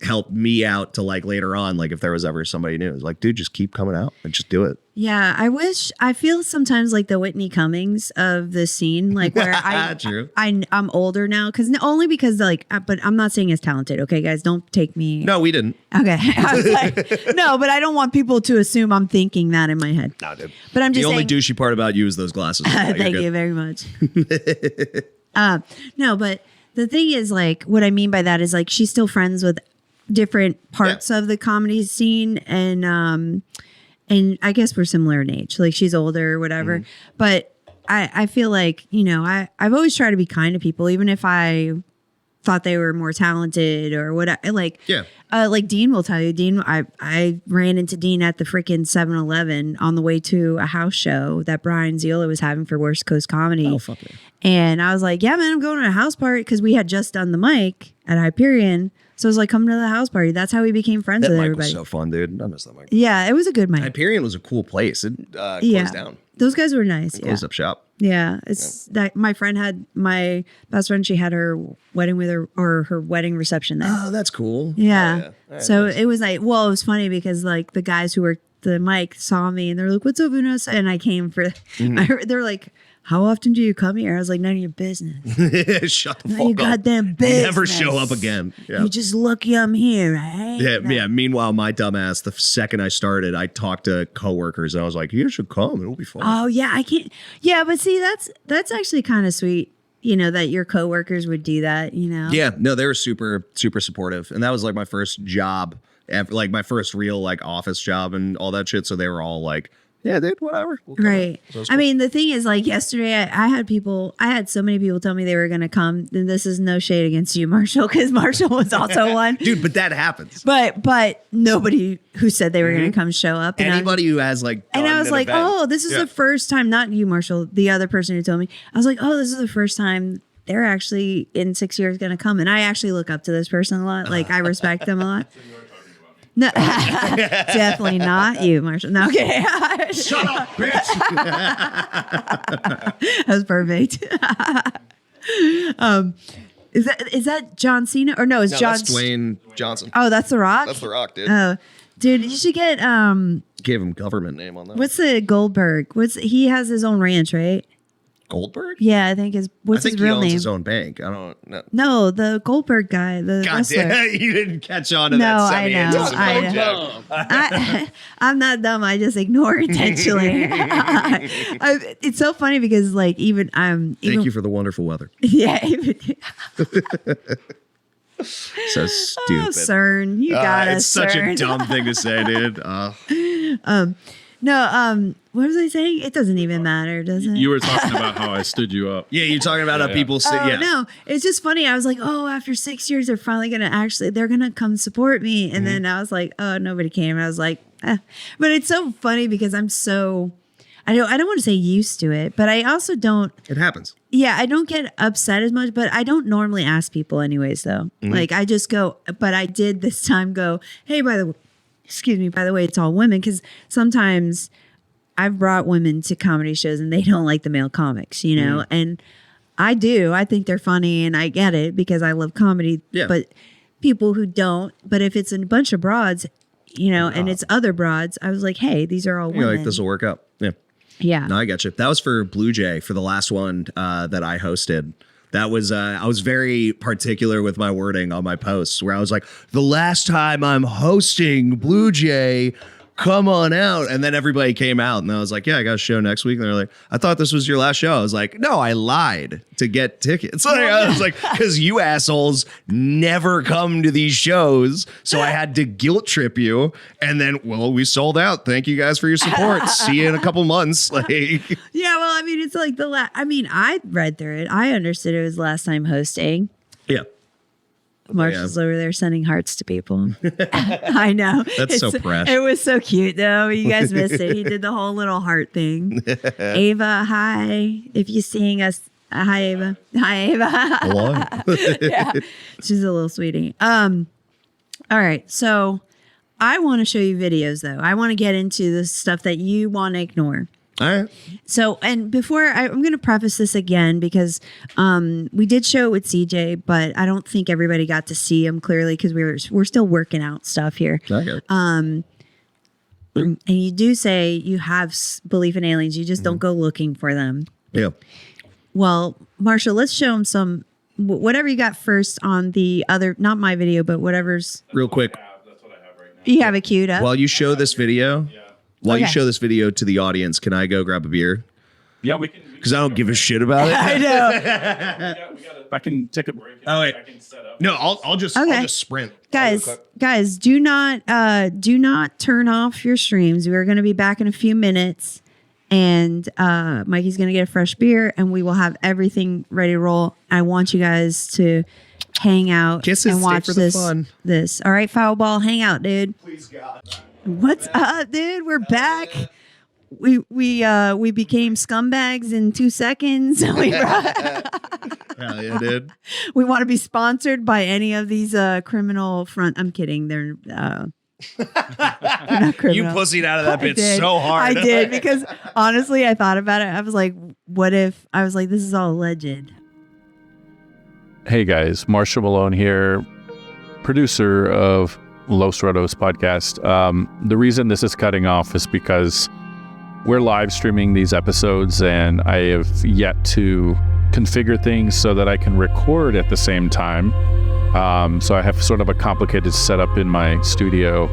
helped me out to like later on, like if there was ever somebody new, it was like, dude, just keep coming out and just do it. Yeah, I feel sometimes like the Whitney Cummings of the scene, like where I'm older now, only because like, but I'm not saying as talented. Okay, guys, don't take me. No, we didn't. Okay, I was like, no, but I don't want people to assume I'm thinking that in my head. No, dude. But I'm just the only saying, douchey part about you is those glasses. Thank you very much. No, but the thing is, like, what I mean by that is, like, she's still friends with different parts of the comedy scene, and I guess we're similar in age. Like, she's older or whatever. But I feel like, you know, I've always tried to be kind to people, even if I thought they were more talented or what. Like Dean will tell you. Dean, I ran into Dean at the freaking 7-Eleven on the way to a house show that Brian Ziola was having for Worst Coast Comedy. Oh, fuck yeah. And I was like, yeah, man, I'm going to a house party, because we had just done the mic at Hyperion. So I was like, come to the house party. That's how we became friends with everybody. That mic was so fun, dude. I miss that mic. Yeah, it was a good mic. Hyperion was a cool place. It closed down. Those guys were nice. Closed up shop. Yeah, it's that my best friend. She had her wedding with her wedding reception there. Oh, that's cool. Yeah. Oh, yeah. Right, So nice. it was like, well, it was funny because like the guys who were the mic saw me and they're like, "What's up, Vanessa?" And I came for. They're like, "How often do you come here?" I was like, "None of your business." Shut the None of fuck your up. goddamn business. Never show up again. Yeah. You just lucky I'm here, right? Yeah. Meanwhile, my dumbass, the second I started, I talked to coworkers and I was like, "You should come. It'll be fun." Oh yeah, I can't. Yeah, but see, that's actually kind of sweet. You know, that your coworkers would do that. You know. Yeah. No, they were super, super supportive, and that was like my first job, like my first real like office job and all that shit. So they were all like, "Yeah, dude, whatever." We'll come Right. out." So it was I cool. mean, the thing is, like yesterday, I had so many people tell me they were going to come. And this is no shade against you, Marshall, because Marshall was also one. dude, but that happens. But nobody who said they were going to come show up. And Anybody who has like, and I was done like, an event. oh, this is the first time. Not you, Marshall. The other person who told me. I was like, oh, this is the first time they're actually in 6 years going to come. And I actually look up to this person a lot. Like I respect them a lot. No, definitely not you, Marshall. No, okay. Shut up, bitch. That was perfect. Is that John Cena or no? It's No, John. that's Dwayne Johnson. Oh, that's The Rock. That's The Rock, dude. Oh, dude, you should get Gave him government name on that. what's the Goldberg? He has his own ranch, right? Goldberg? Yeah, I think what's I think his real he owns name? his own bank. I don't know. No, the Goldberg guy, the God wrestler. damn, you didn't catch on to No, that I know, semi-anticipated I joke. I'm not dumb. I just ignore intentionally. It's so funny because like even Thank you for the wonderful weather. Yeah. Even, So stupid. CERN, you got us. It's such a CERN. dumb thing to say, dude. No, what was I saying? It doesn't even matter, does it? You were talking about how I stood you up. Yeah, you're talking about how people say, Oh yeah. no, it's just funny. I was like, oh, after 6 years, they're finally they're gonna come support me. And then I was like, oh, nobody came. I was like, but it's so funny because I'm so, I don't want to say used to it, but I also don't. It happens. Yeah, I don't get upset as much, but I don't normally ask people anyways, though. Like I just go, but I did this time go, hey, by the way, it's all women. Because sometimes I've brought women to comedy shows and they don't like the male comics, you know? And I do. I think they're funny and I get it because I love comedy. Yeah. But people who don't, but if it's a bunch of broads, you know, and it's other broads, I was like, hey, these are all women. You're like, this will work out. Yeah. Yeah. No, I got you. That was for Blue Jay for the last one that I hosted. That was, I was very particular with my wording on my posts where I was like, the last time I'm hosting Blue Jay, come on out. And then everybody came out and I was like, yeah, I got a show next week. And they're like, I thought this was your last show. I was like, no, I lied to get tickets. Like, I was like, because you assholes never come to these shows. So I had to guilt trip you. And then, well, we sold out. Thank you guys for your support. See you in a couple months. Like, Yeah, well, I mean, it's like I read through it. I understood it was last time hosting. yeah. Marshall's over there sending hearts to people. I know. That's so fresh. It was so cute, though. You guys missed it. He did the whole little heart thing. Ava, hi. If you're seeing us, hi, Ava. Hi, Ava. Hello. Yeah, she's a little sweetie. All right, so I want to show you videos, though. I want to get into the stuff that you want to ignore. All right. So, and before I'm going to preface this again because we did show it with CJ, but I don't think everybody got to see him clearly because we're still working out stuff here. Okay. And you do say you have belief in aliens, you just don't go looking for them. Yeah. Well, Marshall, let's show him some whatever you got first on the other, not my video, but whatever's. Real quick. That's what I have right now. You have it queued up. While you show this video, you Okay. show this video to the audience, can I go grab a beer? Yeah, we can. Because I don't give a shit about it. I know. I can take a break. Oh, wait. I can set up. No, I'll just sprint. Guys, do not turn off your streams. We are going to be back in a few minutes, and Mikey's going to get a fresh beer, and we will have everything ready to roll. I want you guys to hang out Kisses, and watch stay for the fun. this. All right, Foul Ball, hang out, dude. Please, God. What's up, dude? We're back. We became scumbags in 2 seconds. Hell yeah, dude. We want to be sponsored by any of these criminal front. I'm kidding. They're not criminal. You pussied out of that bit so hard. I did, because honestly, I thought about it. I was like, what if I was like, this is all alleged. Hey guys, Marshall Malone here, producer of Los Rotos Podcast. The reason this is cutting off is because we're live streaming these episodes, and I have yet to configure things so that I can record at the same time. So I have sort of a complicated setup in my studio,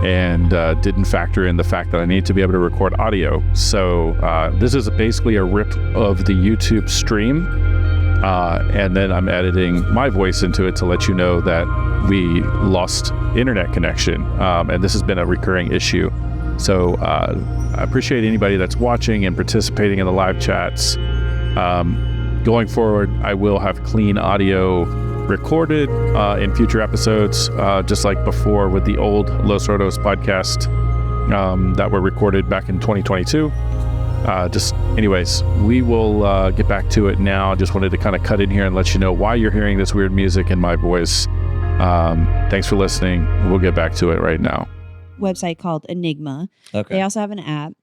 and didn't factor in the fact that I need to be able to record audio. So this is basically a rip of the YouTube stream, and then I'm editing my voice into it to let you know that we lost internet connection, and this has been a recurring issue. So I appreciate anybody that's watching and participating in the live chats. Going forward, I will have clean audio recorded in future episodes, just like before with the old Los Rotos podcast that were recorded back in 2022. Anyways, we will get back to it now. Just wanted to kind of cut in here and let you know why you're hearing this weird music in my voice. Thanks for listening. We'll get back to it right now. Website called Enigma. Okay. They also have an app,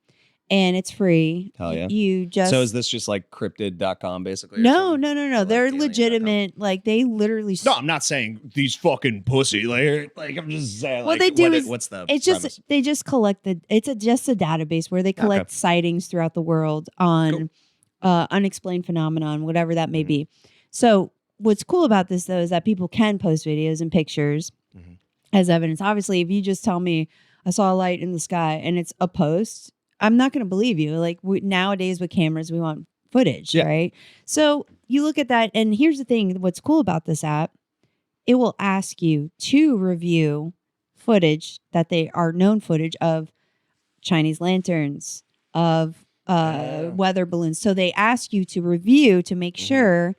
and it's free. Hell yeah. You just So is this just like cryptid.com basically? No. Like They're alien.com? legitimate. Like they literally. No, I'm not saying these fucking pussy. Like I'm just saying. What like, they do is what's the? It's premise? just they just collect just a database where they collect sightings throughout the world on unexplained phenomenon, whatever that may be. So what's cool about this though is that people can post videos and pictures as evidence. Obviously, if you just tell me I saw a light in the sky and it's a post, I'm not going to believe you. Like nowadays with cameras, we want footage, right? So you look at that, and here's the thing. What's cool about this app, it will ask you to review footage that they are known footage of Chinese lanterns, of weather balloons. So they ask you to review to make sure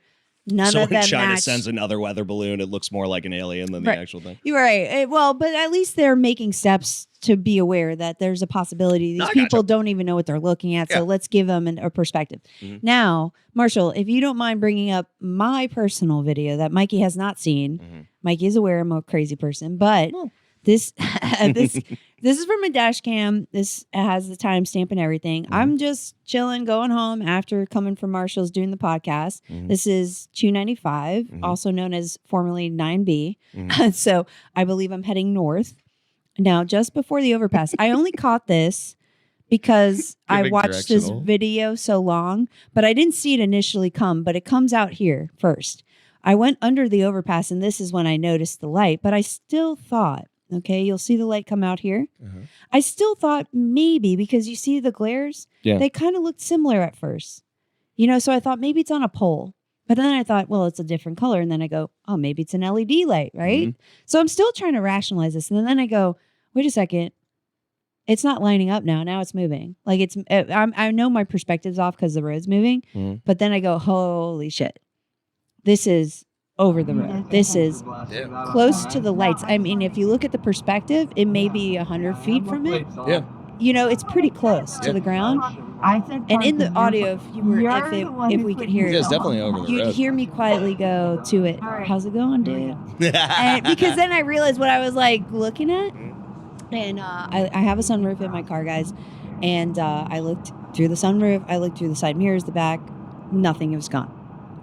none so of them when China match. sends another weather balloon, it looks more like an alien than the actual thing. You're right. Well, but at least they're making steps to be aware that there's a possibility these people don't even know what they're looking at. So let's give them a perspective. Now, Marshall, if you don't mind bringing up my personal video that Mikey has not seen. Mikey is aware I'm a crazy person, but this this is from a dash cam. This has the timestamp and everything. I'm just chilling, going home after coming from Marshall's doing the podcast. This is 295, also known as formerly 9B. So I believe I'm heading north. Now, just before the overpass, I only caught this because I watched this video so long, but I didn't see it initially come, but it comes out here first. I went under the overpass, and this is when I noticed the light, but I still thought, okay, you'll see the light come out here. I still thought maybe because you see the glares, they kind of looked similar at first. So I thought maybe it's on a pole. But then I thought, well, it's a different color. And then I go, oh, maybe it's an LED light, right? So I'm still trying to rationalize this. And then I go, wait a second. It's not lining up now. Now it's moving. Like I know my perspective's off because the road's moving. But then I go, holy shit. This is over the road. This is close to the lights. I mean, if you look at the perspective, it may be 100 feet from it. Yeah. It's pretty close to the ground. And in the audio, if we could hear it, it's definitely over the you'd road. hear me quietly go to it. How's it going, dude? And because then I realized what I was like looking at. And I have a sunroof in my car, guys. And I looked through the sunroof. I looked through the side mirrors, the back. Nothing was gone.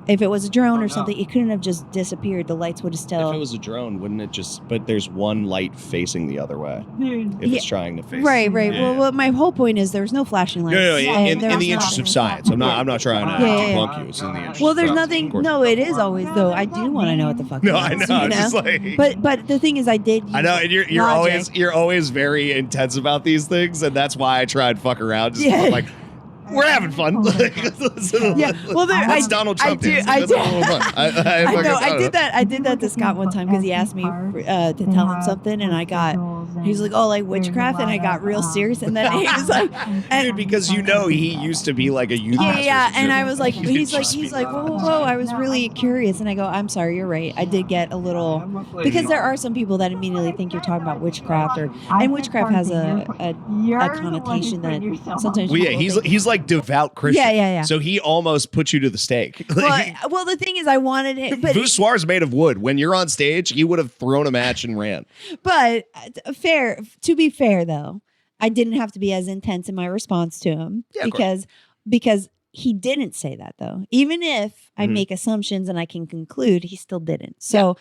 If it was a drone or something, it couldn't have just disappeared. The lights would have still. If it was a drone, wouldn't it just? But there's one light facing the other way. If it's trying to face. Right. Yeah. Well, my whole point is there's no flashing lights. No. In the interest of science, I'm not trying to debunk you. It's in the interest. Well, there's of nothing. science, No, it is always though. I do want to know what the fuck. No, I know. Just like, but the thing is, I did. I know, and you're always very intense about these things, and that's why I try and fuck around. I'm like, we're having fun. Yeah, well, What's Donald Trump do? I did that to Scott one time because he asked me to tell him something, and he's like, oh, like witchcraft, and I got real serious, and then he was like, dude, because he used to be like a youth pastor. Yeah, and I was like, he's like, whoa, I was really curious, and I go, I'm sorry, you're right, I did get a little, because there are some people that immediately think you're talking about witchcraft, and witchcraft has a connotation that sometimes. Well, yeah, he's like devout Christian. Yeah. So he almost put you to the stake. Well, the thing is, I wanted it, but Voussoir's made of wood. When you're on stage, he would have thrown a match and ran. But to be fair, though, I didn't have to be as intense in my response to him because he didn't say that, though. Even if I make assumptions and I can conclude, he still didn't. So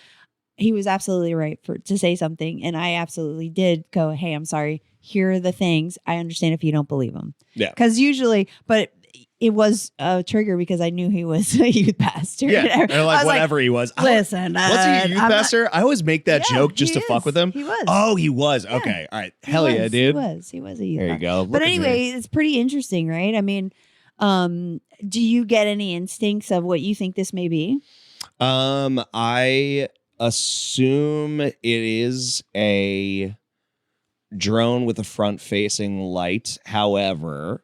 he was absolutely right to say something, and I absolutely did go, hey, I'm sorry. Here are the things. I understand if you don't believe them. Yeah. Because usually, but it was a trigger because I knew he was a youth pastor. Yeah. And like whatever he was. Listen. Was he a youth pastor? I always make that joke just to fuck with him. He was. Oh, he was. Yeah. Okay. All right. Hell yeah, dude. He was a youth pastor. There you go. But anyway, it's pretty interesting, right? I mean, do you get any instincts of what you think this may be? I assume it is a drone with a front-facing light. However,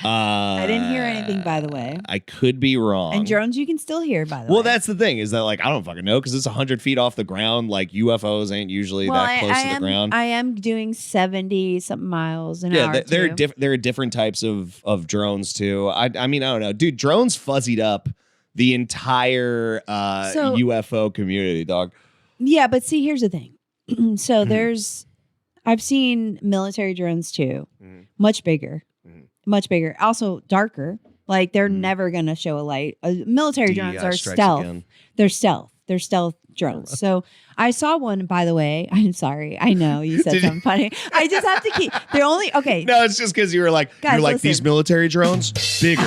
I didn't hear anything, by the way. I could be wrong. And drones you can still hear, by the way. Well, that's the thing, is that like I don't fucking know, because it's 100 feet off the ground. Like UFOs ain't usually that close to the ground. I am doing 70 something miles an hour. Yeah, there are different types of drones too. I mean, I don't know, dude. Drones fuzzied up the entire UFO community, dog. Yeah, but see, here's the thing. So I've seen military drones too, much bigger. Much bigger, also darker. Like they're never gonna show a light. Military drones are stealth. Again. They're stealth drones. So I saw one, by the way. I'm sorry. I know you said something funny. I just have to keep. They're only okay. No, it's just because you were like, guys, these military drones, bigger,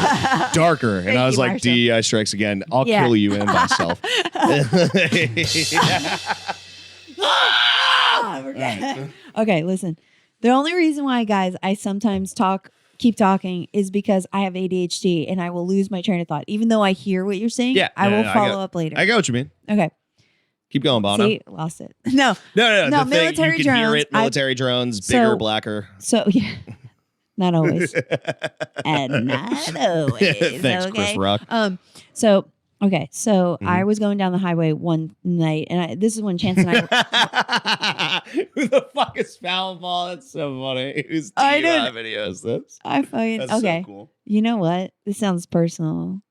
darker, and I was like, Marshall. DEI strikes again. I'll kill you in myself. Okay, listen. The only reason why, guys, I sometimes keep talking is because I have ADHD and I will lose my train of thought. Even though I hear what you're saying, I will follow up later. I got what you mean. Okay. Keep going, Bono. See, lost it. No. Military you can drones. Hear it. Military drones, bigger, blacker. So, yeah. Not always. And not always. Thanks, Chris Rock. So I was going down the highway one night, and this is when Chance and I who the fuck is Foulball? That's so funny. Whose DUI video is this? That's so cool. You know what? This sounds personal.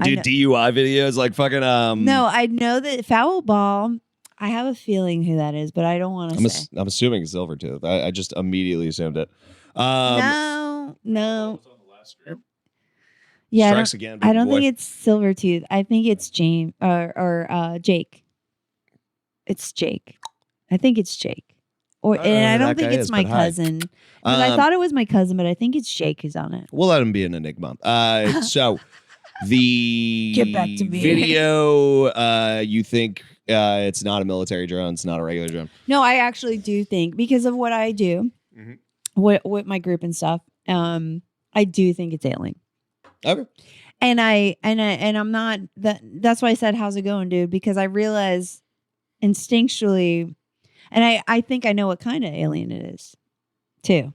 Dude, DUI videos like fucking No, I know that Foulball. I have a feeling who that is, but I don't want to say. I'm assuming Silvertooth. I just immediately assumed it. No. Yeah, I don't think it's Silvertooth. I think it's James or Jake. It's Jake. I think it's Jake. And I don't think it's my cousin. I thought it was my cousin, but I think it's Jake who's on it. We'll let him be an enigma. So the Get back to me. Video, you think it's not a military drone, it's not a regular drone? No, I actually do think, because of what I do, with my group and stuff, I do think it's alien. Okay. And I'm not that's why I said, how's it going, dude? Because I realize instinctually, and I think I know what kind of alien it is too.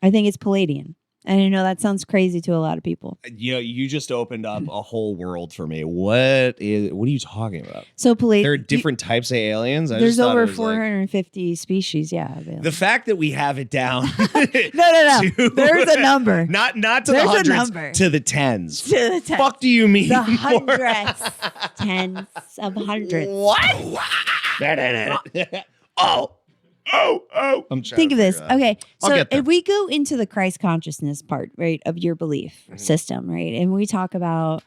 I think it's Palladian. And I know that sounds crazy to a lot of people. You know, you just opened up a whole world for me. What are you talking about? So there are different types of aliens. There's over 450 species. Yeah. The fact that we have it down. No. There's a number. Not to the hundreds, to the tens. To the tens. Fuck do you mean? The hundreds. Tens of hundreds. What? I'm trying Think of this. Okay. So if we go into the Christ consciousness part, right, of your belief system, right, and we talk about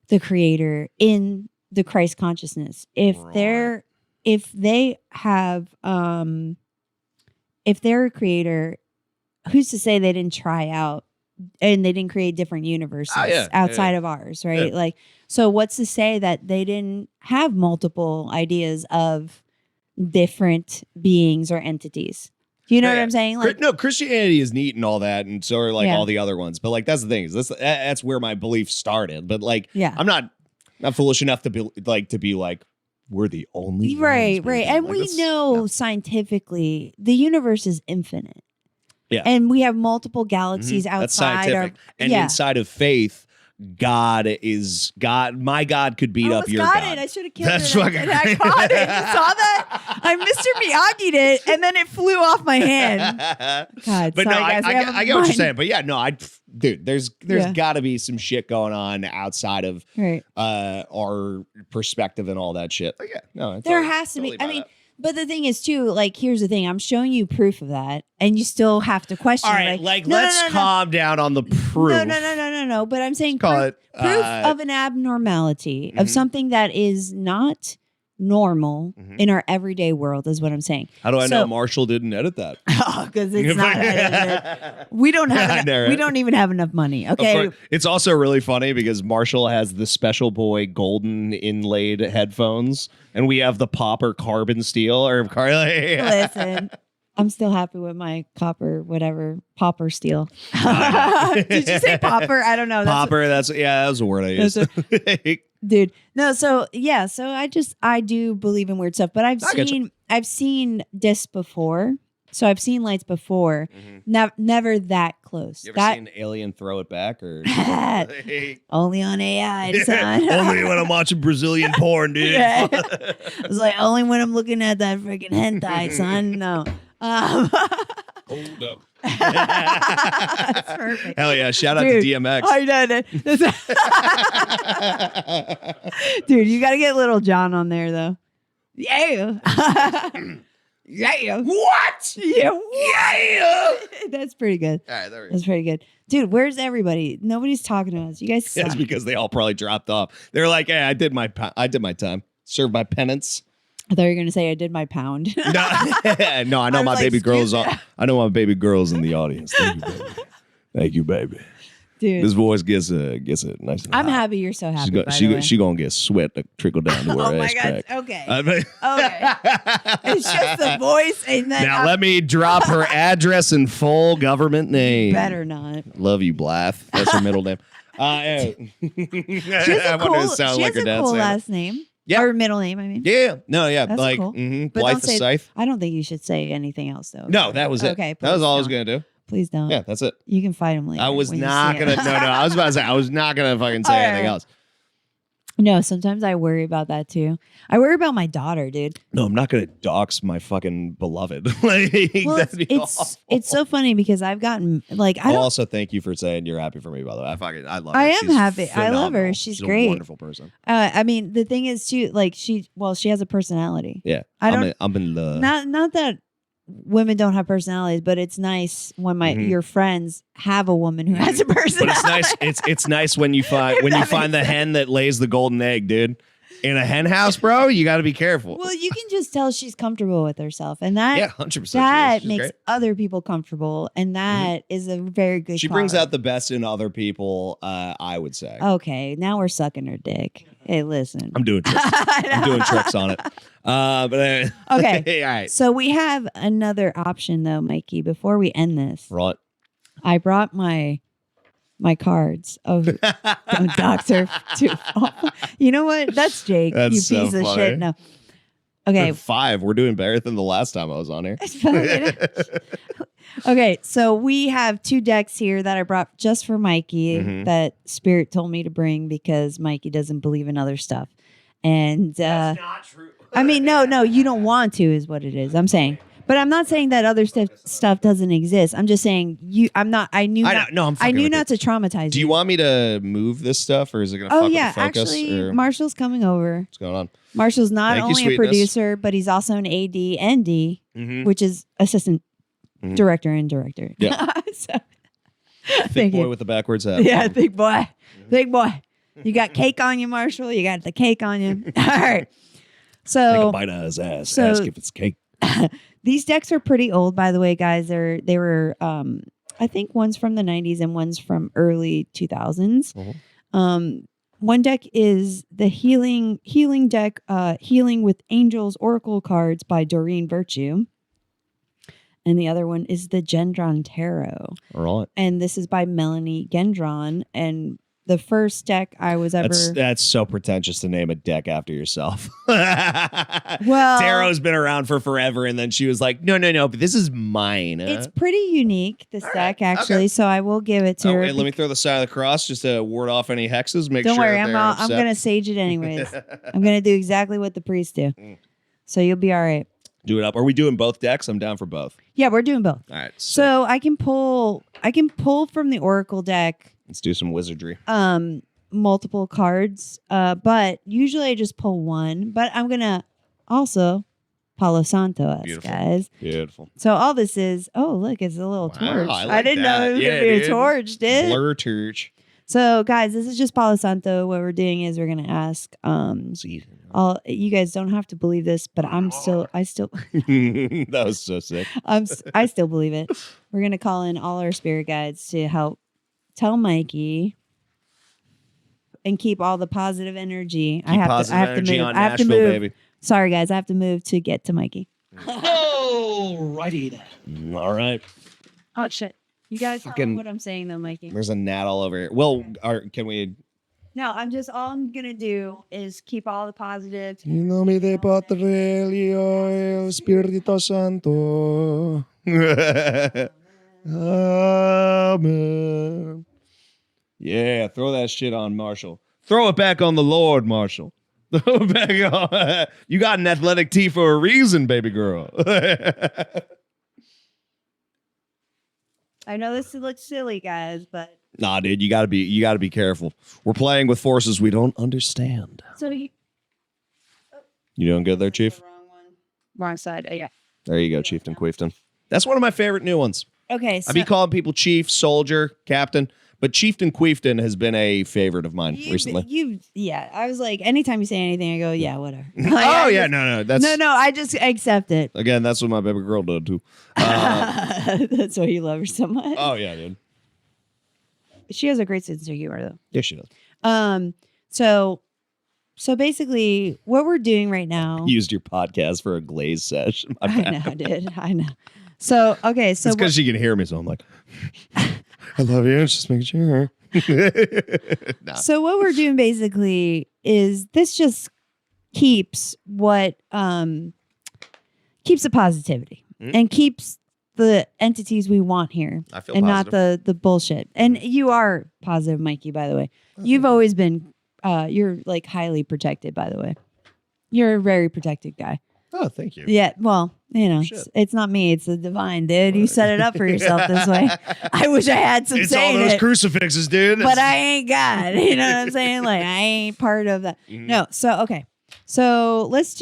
the creator in the Christ consciousness, if they're a creator, who's to say they didn't try out and they didn't create different universes outside of ours, right? Yeah. Like, so what's to say that they didn't have multiple ideas of different beings or entities? Do you know what I'm saying? Like, no, Christianity is neat and all that, and so are like Yeah. all the other ones. But like that's the thing, is that's where my belief started. But like, Yeah. I'm not foolish enough to be like we're the only right. ones, baby. And Like, we that's- know scientifically the universe is infinite. Yeah. And we have multiple galaxies That's outside our scientific. And inside of faith, God is God. My God could beat up your God. I should have killed That's it. fucking And I caught it. You saw that? I Mr. Miyagi'd it, and then it flew off my hand. God, But sorry, no, guys. I get what you're saying. But yeah, no, dude, there's Yeah. got to be some shit going on outside of Right. our perspective and all that shit. Like, yeah, no, There has to be. I mean, but the thing is, too, like, here's the thing. I'm showing you proof of that, and you still have to question. all right, like let's calm down on the proof. No. But I'm saying Call proof, it, proof of an abnormality of something that is not normal in our everyday world is what I'm saying. How do I know Marshall didn't edit that? Because it's not edited. We don't have I know, right? we don't even have enough money. Of Okay. course. It's also really funny because Marshall has the Special Boy golden inlaid headphones, and we have the Popper carbon steel or Listen, I'm still happy with my copper, whatever, popper steel. Did you say popper? I don't know. Popper. That was a word I used. Dude. No, so yeah, so I do believe in weird stuff, but I've I get you. seen discs before. So I've seen lights before. Never that close. You ever seen Alien throw it back or Only on AI, son. only when I'm watching Brazilian porn, dude? Yeah. I was like, only when I'm looking at that freaking hentai, son. No. Hold up. That's perfect. Hell yeah! Shout out Dude, to DMX. I know. Dude, you got to get Little John on there, though. Yeah. Yeah. What? Yeah. Yeah. That's pretty good. All right, there we go. That's pretty good. Dude, where's everybody? Nobody's talking to us. You guys suck. That's because they all probably dropped off. They're like, "Hey, I did my time. Served my penance." I thought you were going to say I did my pound. No, no, I know I was my like, baby girl's excuse on. I know my baby girl's in the audience. Thank you, baby. Thank you, baby. Dude, This voice gets it nice and I'm hot. happy you're so happy, by the way. She gonna get sweat to trickle down to her Oh my ass God. crack. Okay. Okay. It's just the voice. And then Now let me drop her address and full government name. better not. Love you, Blythe. That's her middle name. She has I a wanted cool, to sound she like has her a dad. cool saying it. last name. Yeah. Or middle name, I mean. Yeah. No, yeah. That's like cool. Blythe But don't the say, Scythe. I don't think you should say anything else, though. No, that was it. Okay. That was all I was please gonna do. don't. Please don't. Yeah, that's it. You can fight him later. I was when you not see it. gonna. No, I was about to say I was not gonna fucking say All anything right. else. No, sometimes I worry about that too. I worry about my daughter, dude. No, I'm not gonna dox my fucking beloved. Like, Well, that'd be awful. it's so funny because I've gotten like I don't. Also, thank you for saying you're happy for me. By the way, I love her. I am She's happy. I love her. phenomenal. She's a great. wonderful person. I mean, the thing is too, like she has a personality. Yeah, I don't- I'm in love. Not that women don't have personalities, but it's nice when your friends have a woman who has a personality. But it's nice. It's nice when you find the hen that lays the golden egg, dude. In a hen house, bro, you got to be careful. Well, you can just tell she's comfortable with herself, and that Yeah, 100%. that makes other people comfortable, and that is a very good. She brings out the best in other people. I would say. Okay, now we're sucking her dick. Hey, listen. I'm doing tricks. I'm doing tricks on it. But Okay. all right. So we have another option though, Mikey. Before we end this, Right. I brought my cards. Oh, don't dox her too. You know what? That's Jake. That's you so piece of funny. shit. No. Okay. 5. We're doing better than the last time I was on here. Okay, so we have 2 decks here that I brought just for Mikey Mhm. that Spirit told me to bring because Mikey doesn't believe in other stuff. And not true. I mean, no, you don't want to is what it is. I'm saying. But I'm not saying that other stuff doesn't exist. I'm just saying I knew not to traumatize Do you want me to move this stuff, or is it going to Oh fuck yeah, with the focus? actually or Marshall's coming over. what's going on? Marshall's not Thank you, only a sweetness. producer, but he's also an AD and D, Mhm. which is assistant Mhm. director and director. Yeah. So, Thick thank boy you. with the backwards hat. Yeah, big boy. Big boy. You got cake on you, Marshall. You got the cake on you. All right. Take a So bite out of his ass. so- Ask if it's cake. these decks are pretty old, by the way, guys. They were I think one's from the 90s and one's from early 2000s. Mhm. One deck is the healing deck, Healing with Angels Oracle cards by Doreen Virtue. and the other one is the Gendron Tarot. All right. And this is by Melanie Gendron. And the first deck I was ever... That's so pretentious to name a deck after yourself. Well... Tarot's been around for forever, and then she was like, no, but this is mine. It's pretty unique, this deck, actually, so I will give it to her. Wait, let me throw the sign of the cross just to ward off any hexes. Don't worry, I'm going to sage it anyways. I'm going to do exactly what the priests do. So you'll be all right. Do it up. Are we doing both decks? I'm down for both. Yeah, we're doing both. All right. So I can pull from the Oracle deck. Let's do some wizardry. Multiple cards. But usually I just pull one. But I'm gonna also Palo Santo us, guys. Beautiful. So all this is, oh look, it's a little torch. I didn't know it was gonna be a torch, dude. Blur torch. So guys, this is just Palo Santo. What we're doing is we're gonna ask all you guys don't have to believe this, but I still that was so sick. I still believe it. We're gonna call in all our spirit guides to help tell Mikey and keep all the positive energy. I have to move. On I have to Nashville, move. baby. Sorry guys, I have to move to get to Mikey. Alrighty then. All right. Oh shit. You guys know what I'm saying though, Mikey. There's a gnat all over here. Well, can we? No, all I'm gonna do is keep all the positives. In nome de Patria Spirito Santo. Amen. Yeah, throw that shit on Marshall. Throw it back on the Lord, Marshall. Throw it back on. You got an athletic tee for a reason, baby girl. I know this looks silly, guys, but nah, dude, you gotta be careful. We're playing with forces we don't understand. So you doing good there, Chief? Wrong side. Yeah. There you go, Chieftain Queefton. That's one of my favorite new ones. Okay. So I be calling people chief, soldier, captain, but Chieftain Queefton has been a favorite of mine recently. Yeah. I was like, anytime you say anything, I go, yeah, whatever. No. I just accept it. Again, that's what my baby girl did too. That's why you love her so much. Oh yeah, dude. She has a great sense of humor, though. Yeah, she does. So basically, what we're doing right now. Used your podcast for a glaze sesh. I know, dude. I know. So okay, so it's because she can hear me, so I'm like, I love you. Just making sure. Nah. So what we're doing basically is this just keeps the positivity and keeps the entities we want here, I feel and positive. not the bullshit. And you are positive, Mikey. By the way, you've always been. You're like highly protected. By the way, you're a very protected guy. Oh, thank you. Yeah, well, it's not me. It's the divine, dude. You set it up for yourself this way. I wish I had some It's say all in those it, crucifixes, dude. but I ain't God. You know what I'm saying? Like, I ain't part of that. No. So, okay. So let's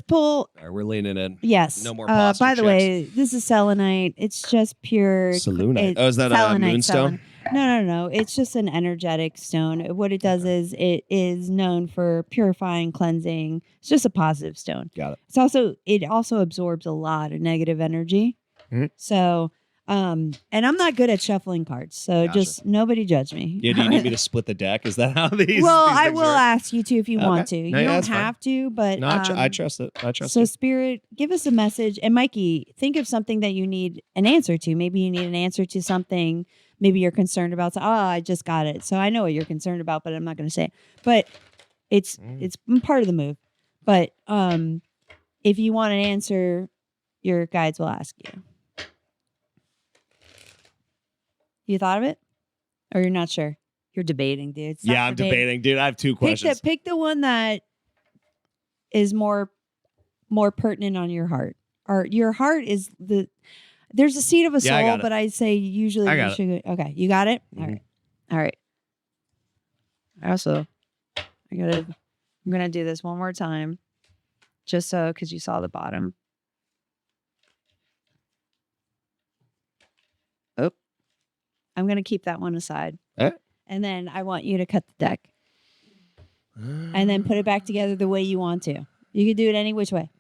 pull. All right, we're leaning in. Yes. No more posture by the checks. way, this is selenite. It's just pure. Selenite. it's Oh, is that a selenite, moonstone? No. It's just an energetic stone. What it does is it is known for purifying, cleansing. It's just a positive stone. Got it. It also absorbs a lot of negative energy. Mhm. So, and I'm not good at shuffling cards. So Gotcha. just nobody judge me. Yeah, do you need me to split the deck? Is that how these? Well, these I things will work? ask you to if you want to. No, You yeah, don't that's fine. have to, but No, I trust it. I trust so it. Spirit, give us a message. And Mikey, think of something that you need an answer to. Maybe you need an answer to something. Maybe you're concerned about. Oh, I just got it. So I know what you're concerned about, but I'm not going to say it. But it's part of the move. But if you want an answer, your guides will ask you. You thought of it, or you're not sure? You're debating, dude. Stop Yeah, I'm debating, dude. I have two questions. Pick the one that is more pertinent on your heart. Or your heart is there's a seed of a Yeah, I got soul, it. but I say usually I you got it. should. Okay, you got it. Mhm. All right. Also, I'm gonna do this one more time, just so because you saw the bottom. Oh, I'm gonna keep that one aside, and then I want you to cut the deck, and then put it back together the way you want to. You can do it any which way.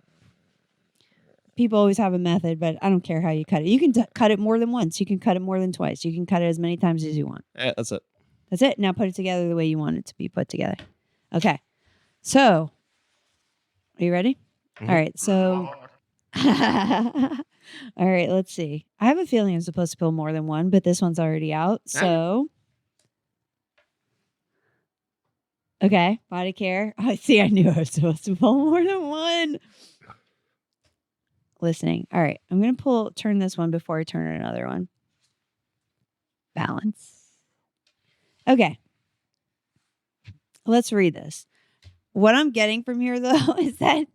People always have a method, but I don't care how you cut it. You can cut it more than once. You can cut it more than twice. You can cut it as many times as you want. Yeah, that's it. That's it. Now put it together the way you want it to be put together. Okay. So, are you ready? Mhm. All right. So, All right, let's see. I have a feeling I'm supposed to pull more than one, but this one's already out. So, okay, body care. I see. I knew I was supposed to pull more than one. Listening. All right, I'm gonna turn this one before I turn another one. Balance. Okay, let's read this. What I'm getting from here, though, is that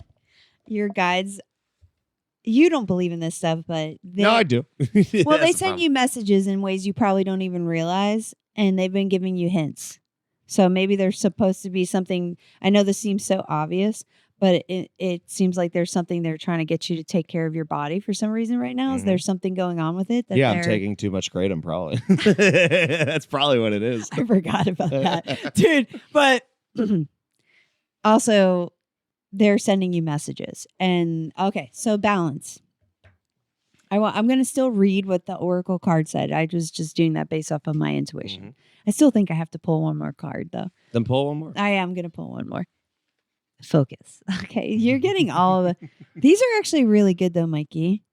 your guides. You don't believe in this stuff, but no, I do. Well, they send you messages in ways you probably don't even realize, and they've been giving you hints. So maybe there's supposed to be something. I know this seems so obvious, but it seems like there's something they're trying to get you to take care of your body for some reason right now. Is there something going on with it? I'm taking too much kratom, probably. That's probably what it is. I forgot about that, dude. But also, they're sending you messages. And okay, so balance. I'm going to still read what the Oracle card said. I was just doing that based off of my intuition. I still think I have to pull one more card, though. Then pull one more. I am going to pull one more. Focus. Okay, you're getting all of the. These are actually really good, though, Mikey.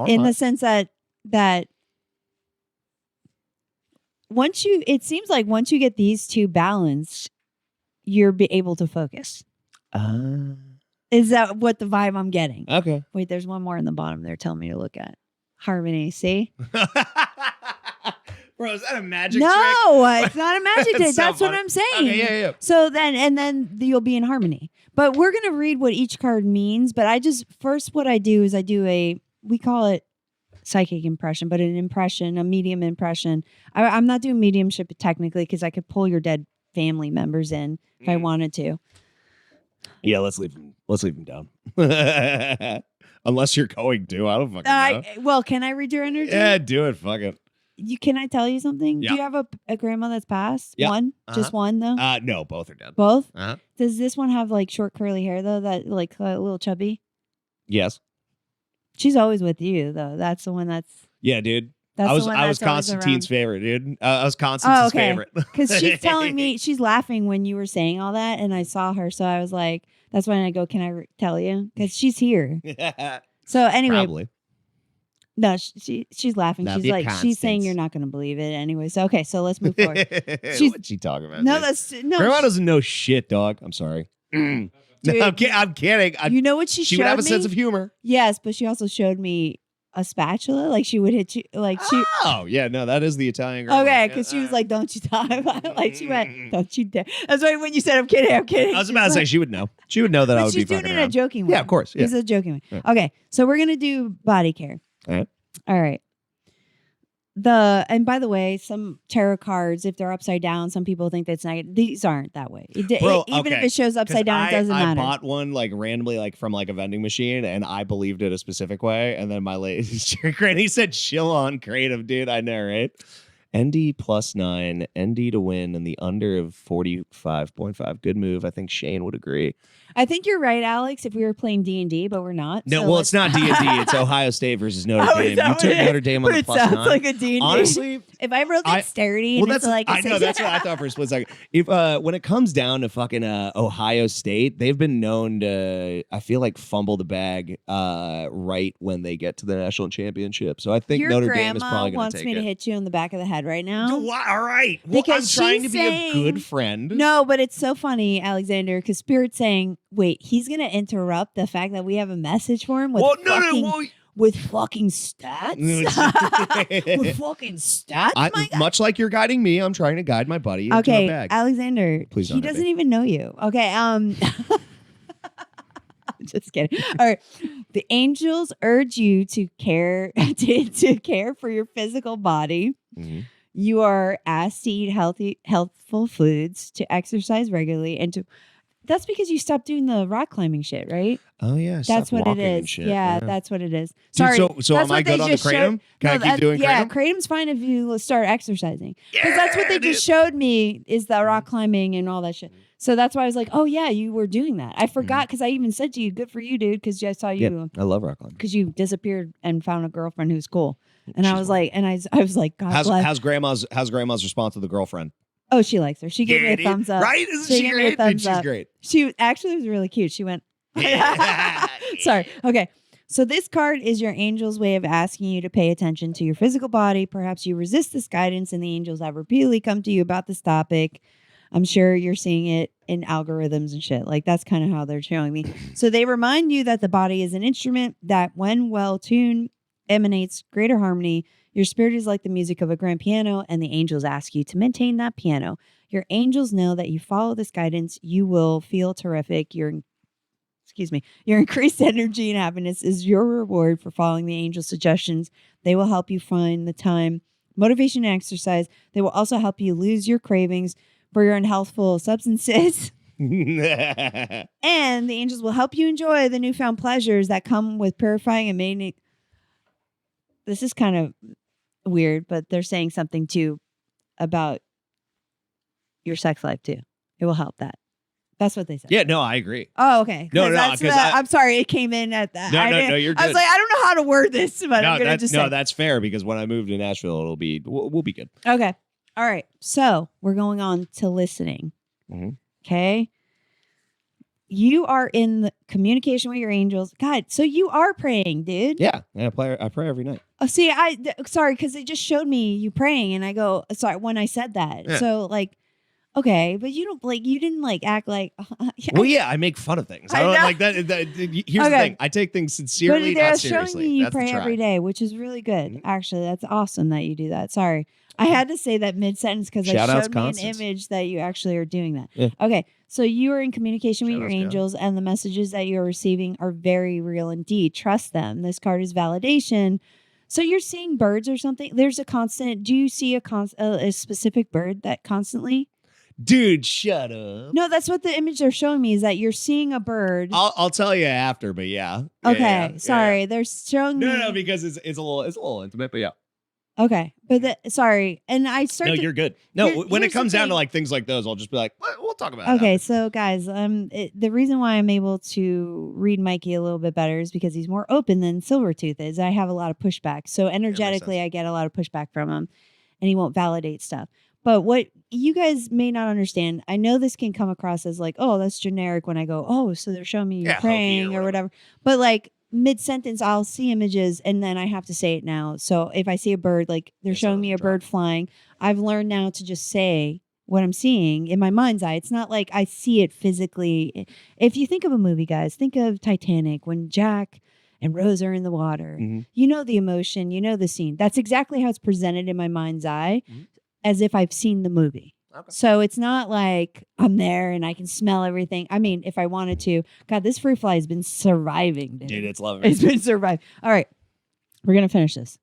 In the sense that it seems like once you get these two balanced, you're be able to focus. Is that what the vibe I'm getting? Okay. Wait, there's one more in the bottom they're telling me to look at. Harmony, see? Bro, is that a magic trick? No, it's not a magic trick. So That's what funny. I'm saying. Okay, yeah. So then you'll be in harmony. But we're going to read what each card means. But what I do is we call it psychic impression, but a medium impression. I'm not doing mediumship technically because I could pull your dead family members in if I wanted to. Yeah, let's leave him down. Unless you're going to. I don't fucking know. Well, can I read your energy? Yeah, do it. Fuck it. Can I tell you something? Yeah. Do you have a grandma that's passed? Yeah. One? Just one, though? No, both are dead. Both? Uh-huh. Does this one have like short curly hair, though? That like a little chubby? Yes. She's always with you, though. That's the one that's... Yeah, dude. That's I was the one Constantine's Constantine's favorite, dude. I was Constance's favorite. Because she's telling me, she's laughing when you were saying all that, and I saw her, so I was like, that's when I go, can I tell you? Because she's here. So anyway, Probably. no, she's laughing. Love She's you, like, she's Constance. saying you're not going to believe it anyway. So okay, so let's move forward. What's she talking about? No, dude? that's no. Grandma doesn't know shit, dog. I'm sorry. Dude, No, I'm kidding. You know what she She showed would have a me? sense of humor. Yes, but she also showed me a spatula. Like she would hit you. Like she. Oh yeah, no, that is the Italian grandma. Okay, because she was like, "Don't you talk about it." Like she went, "Don't you dare." That's why when you said, "I'm kidding," I was about to say she would know. She would know that I But would be she's doing fucking it in a around. joking way. Yeah, of course. Yeah. It's a joking way. Yeah. Okay, so we're gonna do body care. All right. All right. And by the way, some tarot cards, if they're upside down, some people think that's negative. These aren't that way. Bro, Even if okay. it shows upside down, it doesn't I matter. bought one like randomly, like from like a vending machine, and I believed it a specific way. And then my lady granny said, "Chill on creative, dude." I know, right? ND +9, ND to win, and the under of 45.5. Good move. I think Shane would agree. I think you're right, Alex. If we were playing D&D, but we're not. No, so well, let's- it's not D&D. It's Ohio State versus Notre Oh, is Dame. that You what took it is? Notre Dame on But the it +9. sounds like a D&D. Honestly, if I wrote dexterity, well, and that's it's like I know that's what I thought for a split second. If when it comes down to fucking Ohio State, they've been known to, I feel like, fumble the bag right when they get to the national championship. So I think your Notre grandma Dame is probably going to wants take me it. to hit you in the back of the head right now. All right, well, Because I'm trying to she's be saying- a good friend. No, but it's so funny, Alexander, because Spirit's saying, wait, he's going to interrupt the fact that we have a message for him with with fucking stats? With fucking stats, my guy? Much like you're guiding me, I'm trying to guide my buddy into Okay, a bag. Alexander, Please he don't hit doesn't me. even know you. Okay, I'm just kidding. All right. The angels urge you to care to care for your physical body. Mhm. You are asked to eat healthful foods, to exercise regularly, and to. That's because you stopped doing the rock climbing shit, right? Oh yeah, That's stop what it walking and is. shit. Yeah, that's what it is. Dude, Sorry. so that's am I what they good on the just showed- kratom? Can I keep doing Yeah, kratom? kratom's fine if you start exercising. Because that's what they dude. just showed me is the rock climbing and all that shit. So that's why I was like, oh yeah, you were doing that. I forgot because I even said to you, good for you, dude, because I saw Yeah, you I love rock climbing. because you disappeared and found a girlfriend who's cool. And I She's was like, and I was like, God bless. How's grandma's response to the girlfriend? Oh, she likes her. She gave me a dude. thumbs up. Right? Isn't She she gave me a great? Dude, thumbs she's up. great. She actually was really cute. She went, Yeah. sorry. Okay. So this card is your angel's way of asking you to pay attention to your physical body. Perhaps you resist this guidance and the angels have repeatedly come to you about this topic. I'm sure you're seeing it in algorithms and shit. Like that's kind of how they're showing me. So they remind you that the body is an instrument that when well tuned emanates greater harmony. Your spirit is like the music of a grand piano and the angels ask you to maintain that piano. Your angels know that you follow this guidance, you will feel terrific. Your increased energy and happiness is your reward for following the angel suggestions. They will help you find the time, motivation, and exercise. They will also help you lose your cravings for your unhealthful substances. And the angels will help you enjoy the newfound pleasures that come with purifying and making. This is kind of weird, but they're saying something too about your sex life too. It will help that. That's what they said. Yeah, no, I agree. Oh, okay. No, I'm sorry. It came in at that. No, you're good. I was like, I don't know how to word this, but I'm going to just say. That's fair because when I move to Nashville, we'll be good. Okay. All right. So we're going on to listening. Mm-hmm. Okay. You are in the communication with your angels. God, so you are praying, dude. Yeah, I pray every night. Oh, see, sorry, because it just showed me you praying, and I go, sorry, when I said that. Yeah. So, like, okay, but you didn't act like. Well, yeah, I make fun of things. I don't like that. Here's the thing: I take things sincerely, but they're not seriously. showing me you That's pray every day, which is really good. Mm-hmm. Actually, that's awesome that you do that. Sorry, I had to say that mid sentence because it showed me an image that you actually are doing that. Yeah. Okay, so you are in communication with your Shout-outs, angels, and the messages that you are receiving are very real indeed. Trust them. This card is validation. So you're seeing birds or something. There's a constant. Do you see a specific bird that constantly? Dude, shut up. No, that's what the image they're showing me is that you're seeing a bird. I'll tell you after, but yeah. Okay, sorry. Yeah. They're showing me. No, because it's a little intimate, but yeah. Okay, but sorry, and I started. No, you're good. No, when it comes down to like things like those, I'll just be like, we'll talk about it. Okay, so guys, the reason why I'm able to read Mikey a little bit better is because he's more open than Silvertooth is. I have a lot of pushback, so energetically, I get a lot of pushback from him, and he won't validate stuff. But what you guys may not understand, I know this can come across as like, oh, that's generic when I go, oh, so they're showing me you praying or whatever. But like mid-sentence, I'll see images and then I have to say it now. So if I see a bird, like they're showing me a bird flying, I've learned now to just say what I'm seeing in my mind's eye. It's not like I see it physically. If you think of a movie, guys, think of Titanic when Jack and Rose are in the water. Mm-hmm. You know the emotion, you know the scene. That's exactly how it's presented in my mind's eye. Mm-hmm. As if I've seen the movie. Okay. So it's not like I'm there and I can smell everything. I mean, if I wanted to. God, this fruit fly has been surviving. Dude, it's lovely. It's been surviving. All right. We're going to finish this.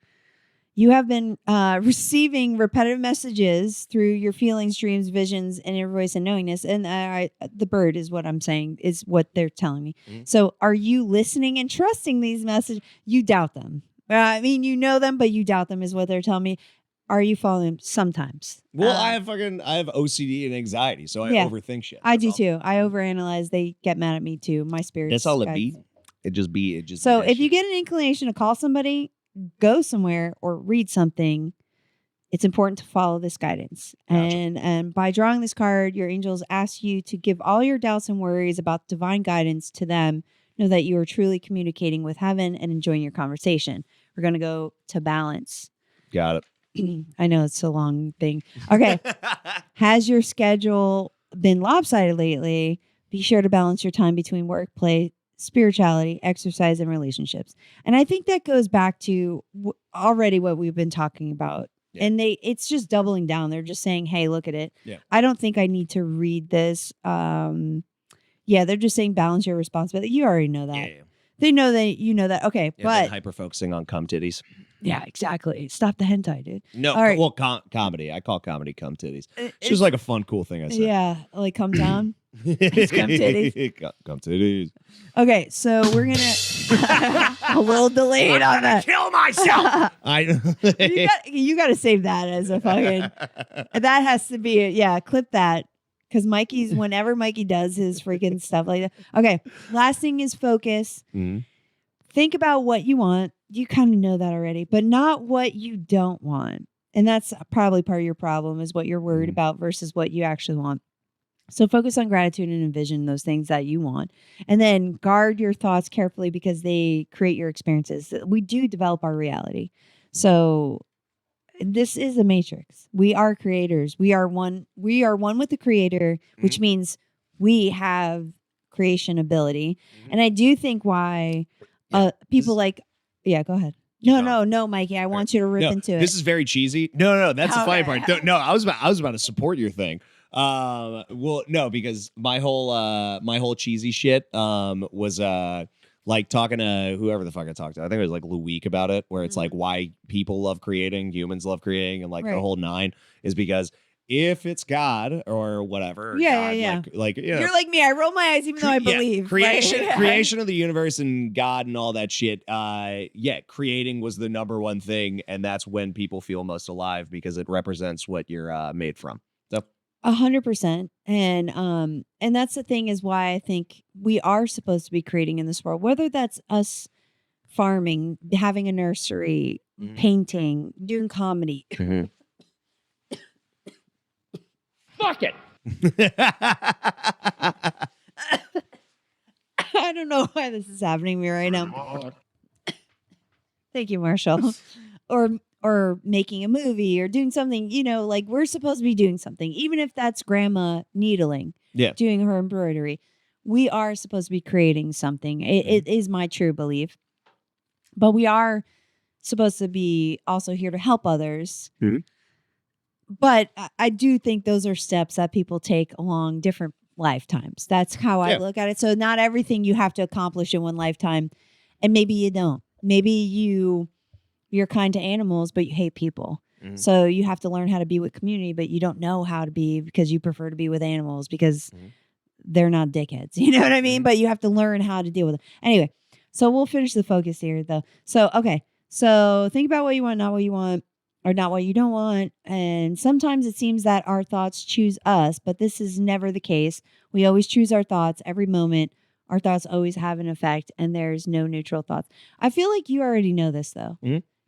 You have been receiving repetitive messages through your feelings, dreams, visions, and inner voice and knowingness. And the bird is what I'm saying, is what they're telling me. Mm-hmm. So are you listening and trusting these messages? You doubt them. I mean, you know them, but you doubt them is what they're telling me. Are you following them? Sometimes? Well, I have OCD and anxiety, so I overthink shit. I do too. I overanalyze. They get mad at me too. My spirit. That's all it be. It just be. So if you get an inclination to call somebody, go somewhere or read something, it's important to follow this guidance. Gotcha. And by drawing this card, your angels ask you to give all your doubts and worries about divine guidance to them. Know that you are truly communicating with heaven and enjoying your conversation. We're going to go to balance. Got it. I know it's a long thing. Okay. Has your schedule been lopsided lately? Be sure to balance your time between work, play, spirituality, exercise, and relationships. And I think that goes back to already what we've been talking about. Yeah. And it's just doubling down. They're just saying, hey, look at it. Yeah. I don't think I need to read this. Yeah, they're just saying balance your responsibility. You already know that. Yeah. They know that you know that. Okay, yeah, but hyper focusing on cum titties. Yeah, exactly. Stop the hentai, dude. No, right. Well, comedy. I call comedy cum titties. It's just like a fun, cool thing I say. Yeah, like come down. It's cum titties. Cum titties. Okay, so we're gonna a little delayed on that. Kill myself. You got to save that as a fucking. That has to be clip that. Because whenever Mikey does his freaking stuff like that. Okay. Last thing is focus. Mm-hmm. Think about what you want. You kind of know that already, but not what you don't want. And that's probably part of your problem is what you're worried about versus what you actually want. So focus on gratitude and envision those things that you want. And then guard your thoughts carefully because they create your experiences. We do develop our reality. So this is a matrix. We are creators. We are one with the creator, which means we have creation ability. And I do think why people go ahead. No, Mikey, I want you to rip into it. This is very cheesy. No, that's the funny part. No, I was about to support your thing. Well, no, because my whole cheesy shit was like talking to whoever the fuck I talked to. I think it was like Luik about it, where it's like why people love creating, humans love creating, and like the whole nine is because if it's God or whatever, God, like you know, you're like me. I roll my eyes even though I believe creation of the universe and God and all that shit. Creating was the number one thing, and that's when people feel most alive because it represents what you're made from. So 100%. And that's the thing is why I think we are supposed to be creating in this world, whether that's us farming, having a nursery, painting, doing comedy. Fuck it. I don't know why this is happening to me right now. Thank you, Marshall. Or making a movie or doing something, like we're supposed to be doing something, even if that's grandma needling, doing her embroidery. We are supposed to be creating something. It is my true belief. But we are supposed to be also here to help others. But I do think those are steps that people take along different lifetimes. That's how I look at it. So not everything you have to accomplish in one lifetime. And maybe you don't. Maybe you're kind to animals, but you hate people. So you have to learn how to be with community, but you don't know how to be because you prefer to be with animals because they're not dickheads. You know what I mean? But you have to learn how to deal with it. Anyway, so we'll finish the focus here though. So, okay. So think about what you want, not what you want, or not what you don't want. And sometimes it seems that our thoughts choose us, but this is never the case. We always choose our thoughts every moment. Our thoughts always have an effect, and there's no neutral thoughts. I feel like you already know this, though.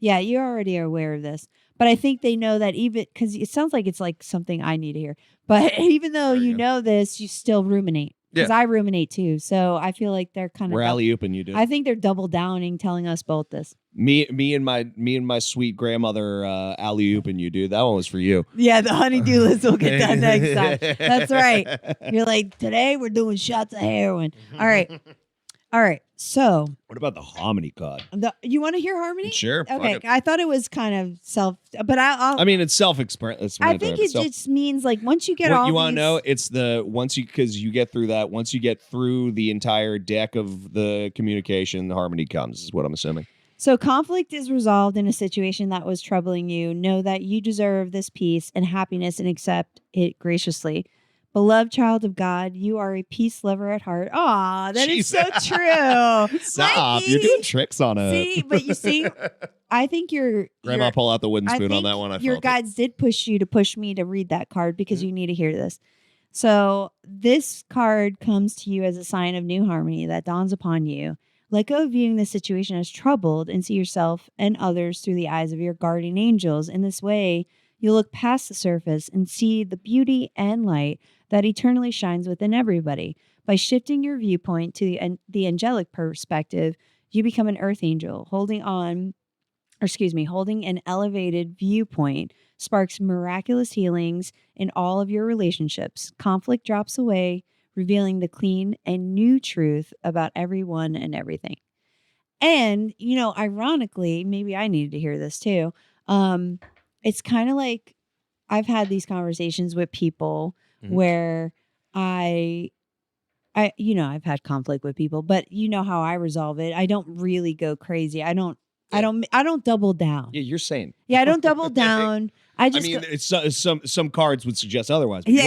Yeah, you already are aware of this. But I think they know that even, because it sounds like it's like something I need to hear. But even though you know this, you still ruminate. Because I ruminate too. So I feel like they're kind of... We're alley-ooping you, dude. I think they're double downing, telling us both this. Me and my sweet grandmother alley-ooping you, dude. That one was for you. Yeah, the honey-do list will get done next time. That's right. You're like, today we're doing shots of heroin. All right. So... What about the harmony card? You want to hear harmony? Sure. Okay. I thought it was kind of but I mean, it's self-explanatory. I think it just means like once you get all you want to know, it's because you get through that, once you get through the entire deck of the communication, the harmony comes, is what I'm assuming. So conflict is resolved in a situation that was troubling you. Know that you deserve this peace and happiness and accept it graciously. Beloved child of God, you are a peace lover at heart. Aw, that is so true. Stop. Mikey, you're doing tricks on it. See, I think Grandma, pull out the wooden spoon on that one. Your guides did push me to read that card because you need to hear this. So this card comes to you as a sign of new harmony that dawns upon you. Let go of viewing the situation as troubled and see yourself and others through the eyes of your guardian angels. In this way, you'll look past the surface and see the beauty and light that eternally shines within everybody. By shifting your viewpoint to the angelic perspective, you become an earth angel. Holding an elevated viewpoint sparks miraculous healings in all of your relationships. Conflict drops away, revealing the clean and new truth about everyone and everything. And, ironically, maybe I needed to hear this too. It's kind of like I've had these conversations with people where I've had conflict with people, but you know how I resolve it. I don't really go crazy. I don't double down. Yeah, you're sane. Yeah, I don't double down. It's some cards would suggest otherwise. But You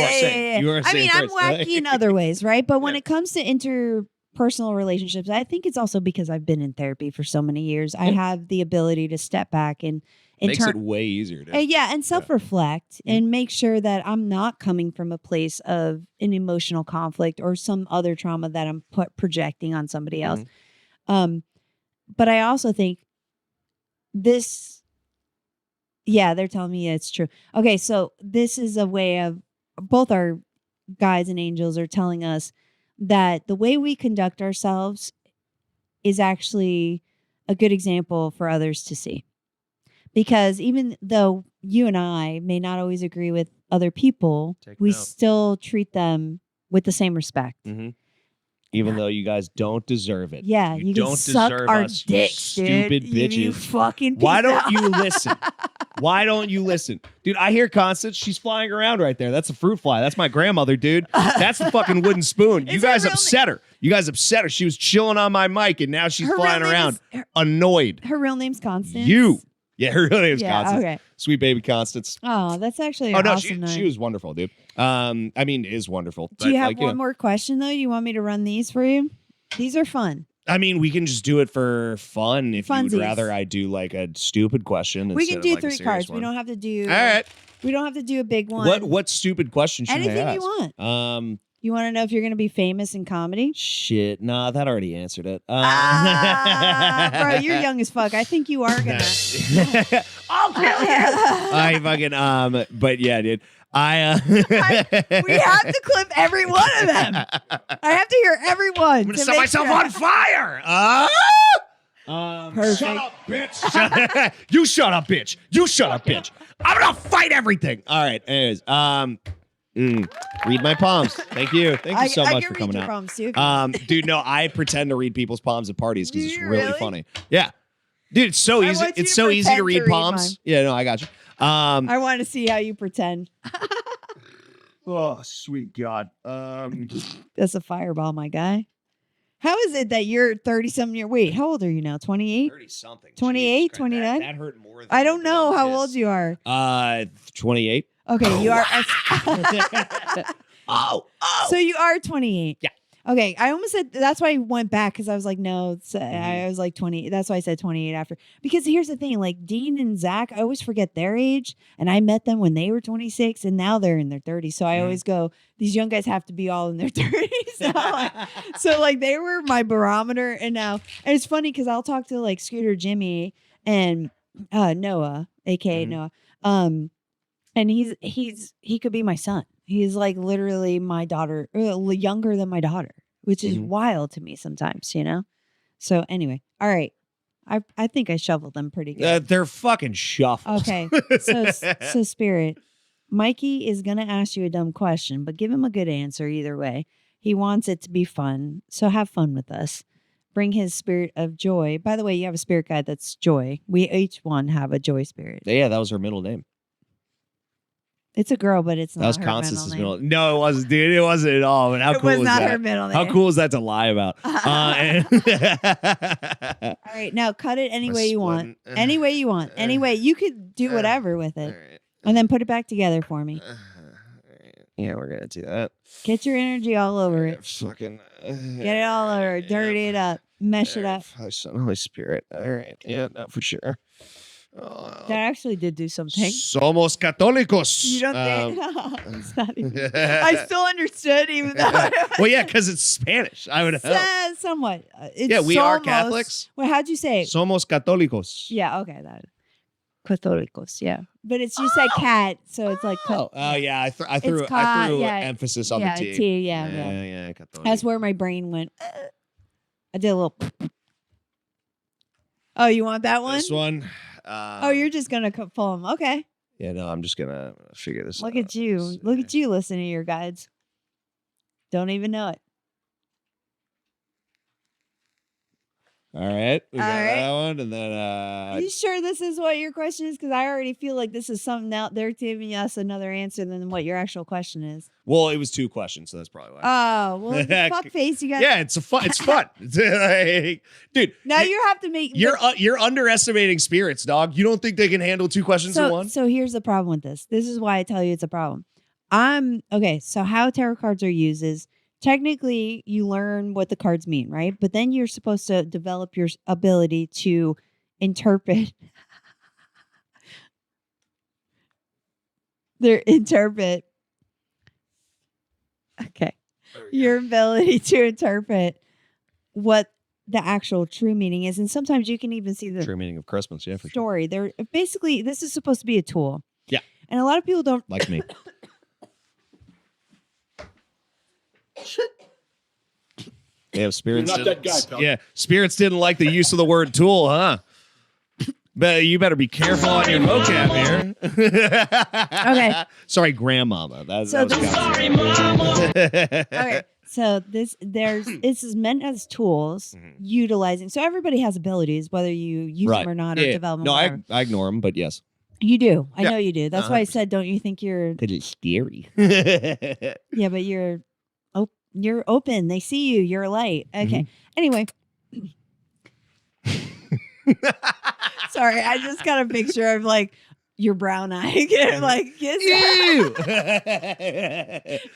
are sane. I'm wacky in other ways, right? But when it comes to interpersonal relationships, I think it's also because I've been in therapy for so many years. I have the ability to step back and makes it way easier. And self-reflect and make sure that I'm not coming from a place of an emotional conflict or some other trauma that I'm projecting on somebody else. But I also think this, they're telling me it's true. Okay, so this is a way of both are guides and angels are telling us that the way we conduct ourselves is actually a good example for others to see. Because even though you and I may not always agree with other people, we still treat them with the same respect. Mm-hmm. Even though you guys don't deserve it. Yeah, you can don't suck deserve our us, dicks, dude. stupid bitches. You fucking Why piece don't of- you listen? Why don't you listen? Dude, I hear Constance. She's flying around right there. That's a fruit fly. That's my grandmother, dude. That's the fucking wooden spoon. You guys upset her. You guys upset her. She was chilling on my mic, and now she's flying around annoyed. Her real name's Constance. Yeah, her real name's Constance. Okay. Sweet baby Constance. Oh, that's actually no, awesome name. she was wonderful, dude. I mean, is wonderful. Do you have one more question, though? You want me to run these for you? These are fun. I mean, we can just do it for fun if Funsies. you'd rather I do like a stupid question. We can do instead of, like, a 3 cards. serious We one. don't have to do. All right. We don't have to do a big one. What stupid question should I ask? Anything you want. You want to know if you're going to be famous in comedy? Shit. Nah, that already answered it. Bro, you're young as fuck. I think you are gonna. I'll kill you. I fucking but yeah, dude. We have to clip every one of them. I have to hear everyone. I'm gonna set myself on fire. Perfect. Shut up, bitch. You shut up, bitch. You shut up, bitch. I'm gonna fight everything. All right. Anyways, read my palms. Thank you. Thank you so much for coming out. Palms too, dude, no, I pretend to read people's palms at parties because Do it's you really really? funny. Yeah, dude, it's so easy. want you It's to so easy to pretend read to read palms. mine. Yeah, no, I got you. I want to see how you pretend. Oh, sweet God. That's a fireball, my guy. How is it that you're 30-something years? Wait, how old are you now? 28? 30-something. 28, 29? That hurt more than I don't know how old you are. 28. Okay, you are. Oh. So you are 28. Yeah. Okay, I almost said that's why I went back because I was like, no, I was like 20. That's why I said 28 after. Because here's the thing, like Dean and Zach, I always forget their age, and I met them when they were 26, and now they're in their 30s. So I always go, these young guys have to be all in their 30s. So like they were my barometer, and now and it's funny because I'll talk to like Scooter Jimmy and Noah, aka Noah, and he could be my son. He's like literally my daughter, younger than my daughter, which is wild to me sometimes, you know? So anyway, all right. I think I shoveled them pretty good. They're fucking shuffles. Okay. So Spirit, Mikey is going to ask you a dumb question, but give him a good answer either way. He wants it to be fun. So have fun with us. Bring his spirit of joy. By the way, you have a spirit guide that's joy. We each one have a joy spirit. Yeah, that was her middle name. It's a girl, but it's not That was her Constance's middle name. middle. No, it wasn't, dude. It wasn't at all. But how It cool was is not that? her middle name. How cool is that to lie about? All right, now cut it any way you want. Any way you want. Any way. You could do whatever with it. Right. And then put it back together for me. Yeah, we're gonna do that. Get your energy all over it. Fucking Get it all over it. Dirty it up. Mesh it up. Father, Son, Holy Spirit. All right. Yeah, no, for sure. That actually did do something. Somos católicos. You don't think? It's not even, I still understood even though. Well, yeah, because it's Spanish. I would have. Somewhat. It's Yeah, we are somos- Catholics. Wait, how'd you say it? Somos católicos. Yeah, okay. That. Católicos, yeah. But it's you said cat, so it's like. Oh, yeah. I threw yeah. emphasis on Yeah, the T. T, yeah. Yeah. Católico. That's where my brain went. I did a little. Oh, you want that one? This one. Oh, you're just gonna pull them. Okay. Yeah, no, I'm just gonna figure this out. Look at you. Look at you listening to your guides. Don't even know it. All right. We got All right. that one. And then You sure this is what your question is? Because I already feel like this is something out there giving us another answer than what your actual question is. well, it was 2 questions, so that's probably why. Oh, well, fuck face. You got Yeah, it's fun. It's fun. Like, dude. Now you have to make. You're underestimating spirits, dog. You don't think they can handle 2 questions in one? So here's the problem with this. This is why I tell you it's a problem. Okay. So how tarot cards are used is technically you learn what the cards mean, right? But then you're supposed to develop your ability to interpret. Okay. Your ability to interpret what the actual true meaning is. And sometimes you can even see the True meaning of Christmas, yeah, for sure. story. They're basically, this is supposed to be a tool. Yeah. And a lot of people don't. Like me. Yeah, spirits. You're not that guy, pal. Yeah, spirits didn't like the use of the word tool, huh? But you better be careful on your vocab here. Okay. Sorry, grandmama. That So was this- Sorry, mama. Okay. So this is meant as tools, utilizing. So everybody has abilities, whether you use them or not, or develop them. No, whatever. I ignore them, but yes. You do. I Yeah. know you do. That's why I said, don't you think you're? It is scary. Yeah, but you're open. They see you. You're a light. Okay. Anyway. Sorry, I just got a picture of like your brown eye. Like, Ew.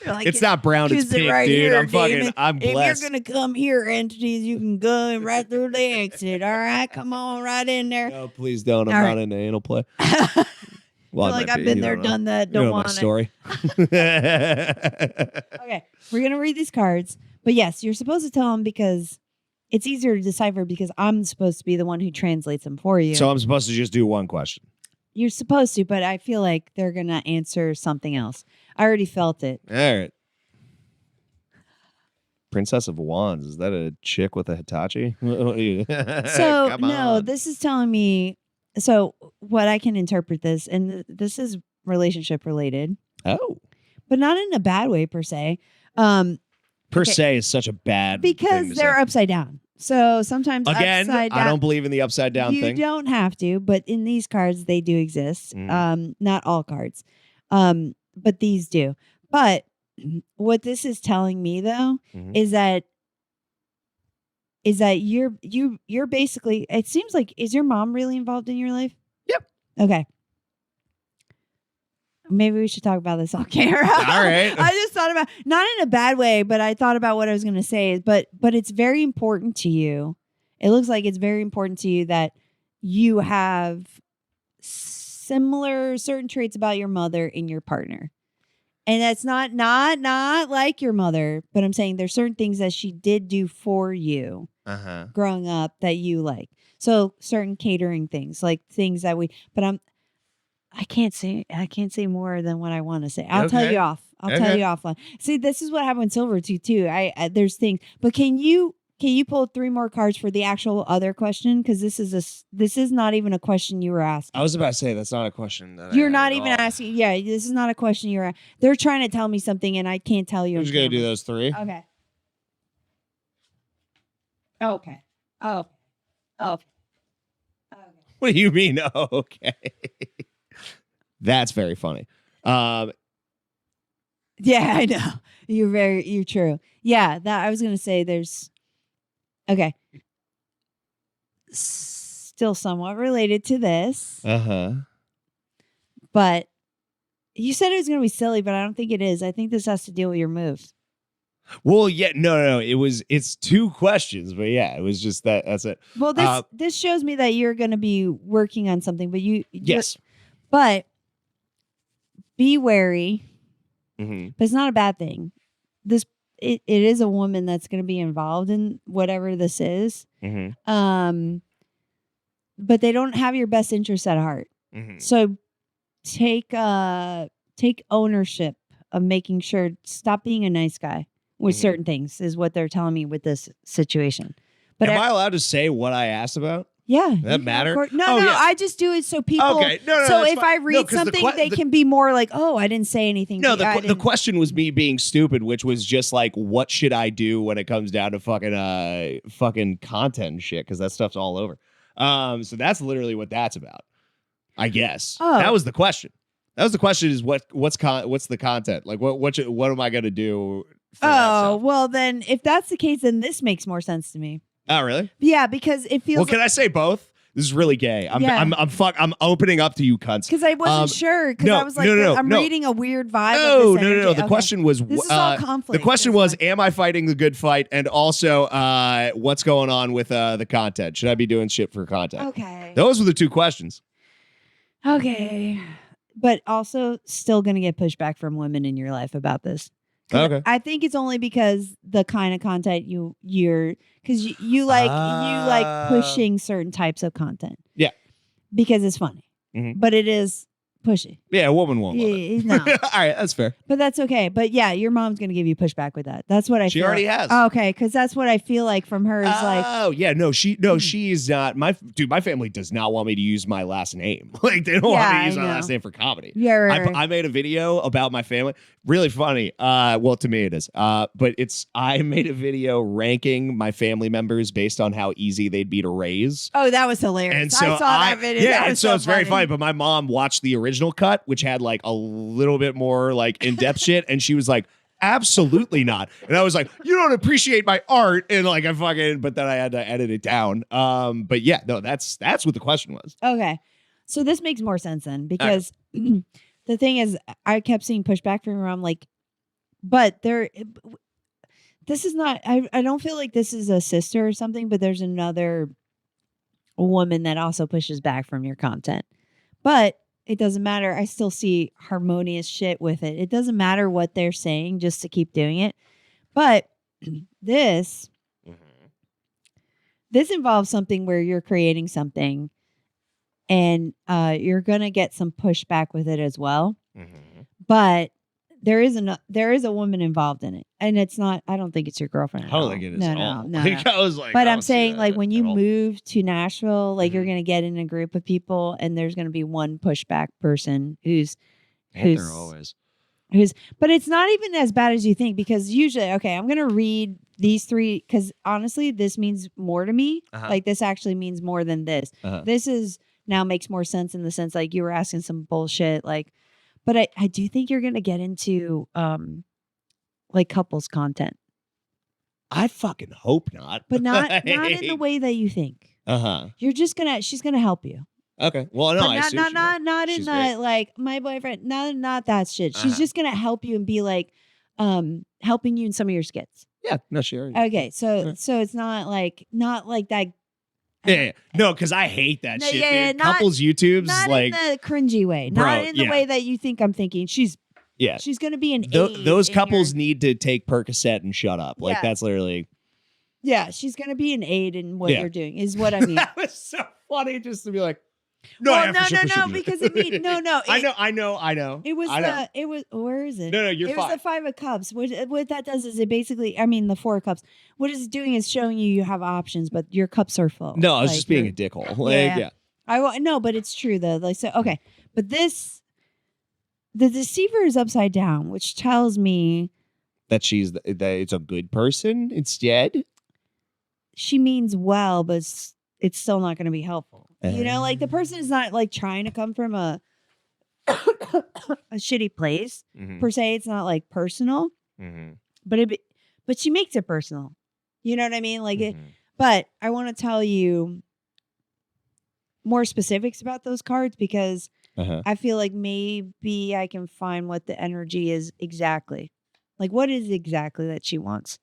like, It's not brown, it's choose it pink, right dude. here, I'm fucking, Damon. I'm blessed. If you're gonna come here, entities, you can go right through the exit. All right, come on right in there. No, please don't. I'm All not right. into anal play. I Well, feel I like might I've be, been you there, don't know. done that. You Don't know want my it. story. Okay, we're gonna read these cards, but yes, you're supposed to tell them because it's easier to decipher because I'm supposed to be the one who translates them for you. So I'm supposed to just do one question. You're supposed to, but I feel like they're gonna answer something else. I already felt it. All right. Princess of Wands. Is that a chick with a Hitachi? So Come no, on. this is telling me. So what I can interpret this, and this is relationship related, Oh. but not in a bad way per se. Per Okay. se is such a bad Because thing to they're say. upside down. So sometimes Again, upside down. I don't believe in the upside down You thing. don't have to, but in these cards they do exist. Mm. Not all cards, but these do. But what this is telling me though Mhm. is that you're basically. It seems like, is your mom really involved in your life? Yep. Okay. Maybe we should talk about this on camera. All right. I just thought about, not in a bad way, but I thought about what I was going to say. But it's very important to you. It looks like it's very important to you that you have similar certain traits about your mother in your partner. And that's not like your mother, but I'm saying there's certain things that she did do for you Uh-huh. growing up that you like. So certain catering things, like things that I can't say more than what I want to say. I'll tell Okay. you off. I'll tell Okay. you offline. See, this is what happened with Silvertooth too. I there's things, but can you pull 3 more cards for the actual other question? Because this is not even a question you were asking. I was about to say that's not a question that You're I had not at even all. asking. Yeah, this is not a question you're. They're trying to tell me something, and I can't tell you. Who's on gonna do camera. those 3? Okay. Okay. Oh. Oh. Okay. What do you mean? Oh, okay. That's very funny. Yeah, I know. You're true. Yeah, that I was gonna say there's okay. Still somewhat related to this, Uh-huh. but you said it was gonna be silly, but I don't think it is. I think this has to deal with your moves. Well, yeah, no. It's 2 questions, but yeah, it was just that's it. Well, this shows me that you're gonna be working on something, but Yes. but be wary. Mm-hmm. But it's not a bad thing. It is a woman that's going to be involved in whatever this is. Mm-hmm. But they don't have your best interest at heart. Mm-hmm. So take ownership of making sure. Stop being a nice guy with Mhm. certain things is what they're telling me with this situation. But Am I allowed to say what I asked about? yeah, That you can, of matter? course. No, Oh, no. yeah. I just do it so people. Okay, no, so that's if fine. I No, read 'cause something, they can be more like, "Oh, I didn't say anything." No, I the didn't- question was me being stupid, which was just like, what should I do when it comes down to fucking content and shit? Because that stuff's all over. So that's literally what that's about, I guess. Oh. That was the question. That was the question: is what's the content? Like what am I gonna do? For that Oh, stuff? well, then if that's the case, then this makes more sense to me. Oh, really? Yeah, because it feels Well, can I say both? This is really gay. I'm Yeah. I'm opening up to you, cunts. because I wasn't sure because no, I was like, no, I'm no. reading a weird vibe. No. of this energy. The Okay. question was This is all conflict. the question That's was, fine. am I fighting the good fight? And also, what's going on with the content? Should I be doing shit for content? Okay. Those were the 2 questions. Okay. But also still going to get pushback from women in your life about this. 'Cause Okay. I think it's only because the kind of content you're because you like pushing certain types of content. Yeah. Because it's funny. Mhm. But it is pushy. Yeah, a woman won't love it. Yeah, no. All right, that's fair. But that's okay. But yeah, your mom's gonna give you pushback with that. That's what I. She feel already like. has. Oh, okay, because that's what I feel like from her is like. Oh yeah, she's not. My family does not want me to use my last name. Like they don't want me to use my last name for comedy. Yeah, right. I made a video about my family. Really funny. Well, to me it is. But I made a video ranking my family members based on how easy they'd be to raise. Oh, that was hilarious. And so I saw that video. Yeah, that and so it's very funny. But my mom watched the original cut, which had like a little bit more like in-depth shit, and she was like, absolutely not. And I was like, you don't appreciate my art, and like but then I had to edit it down. But yeah, no, that's what the question was. Okay. So this makes more sense then because the thing is I kept seeing pushback from your mom, like, but this is not, I don't feel like this is a sister or something, but there's another woman that also pushes back from your content. But it doesn't matter. I still see harmonious shit with it. It doesn't matter what they're saying just to keep doing it. But this involves something where you're creating something and you're going to get some pushback with it as well. But there is a woman involved in it. And it's not, I don't think it's your girlfriend. I don't think it is. No. Like, I was like, but I I'm don't see saying that like when you at all. move to Nashville, like you're going to get in a group of people and there's going to be one pushback person who's There always. but it's not even as bad as you think because usually, okay, I'm going to read these three because honestly, this means more to me. Like this actually means more than this. This is now makes more sense in the sense like you were asking some bullshit like, but I do think you're going to get into like couples content. I fucking hope not. But not in the way that you think. You're just she's gonna help you. Okay. Well, no, but I assume she will. not in She's the great. like my boyfriend. Not that shit. She's just gonna help you and be like, helping you in some of your skits. Yeah. No, she already. Okay, so it's not like that. Yeah. No, because I hate that shit. Yeah, Dude. not- Couples YouTubes Not like in the cringy way. Bro, Not in the yeah. way that you think I'm thinking. She's gonna be an aid those in couples your- need to take Percocet and shut up. Like Yeah. that's literally. Yeah, she's gonna be an aid in what Yeah. you're doing. Is what I mean. That was so funny just to be like. No, yeah, for sure. because it mean no. I know. It was where is it? No, you're It fine. was the 5 of cups. What that does is it basically, I mean, the 4 of cups. What it's doing is showing you have options, but your cups are full. No, I was Like, just being a you're- dickhole. Like, yeah. No, but it's true though. Like so, okay, but the deceiver is upside down, which tells me That that it's a good person instead. she means well, but it's still not going to be helpful. You know, like the person is not like trying to come from a a shitty place per se. It's not like personal, but she makes it personal. You know what I mean? Like, but I want to tell you more specifics about those cards because I feel like maybe I can find what the energy is exactly. Like, what is exactly that she wants?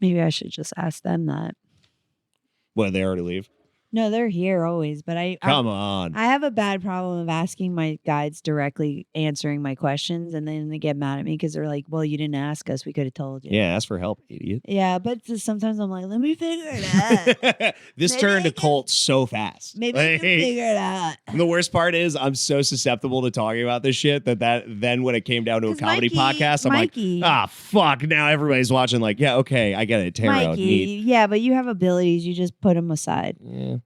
Maybe I should just ask them that. Well, they already leave. No, they're here always, but Come on. I have a bad problem of asking my guides directly answering my questions, and then they get mad at me because they're like, "Well, you didn't ask us; we could have told you." Yeah, ask for help, idiot. Yeah, but sometimes I'm like, "Let me figure it out. This Maybe turned I to can- cult so fast. Maybe I can figure it out." And the worst part is I'm so susceptible to talking about this shit that then when it came down to a 'Cause comedy Mikey- podcast, I'm Mikey- like, fuck. Now everybody's watching like, yeah, okay, I get it. Tarot. Mikey, Neat. yeah, but you have abilities; you just put them aside. Yeah.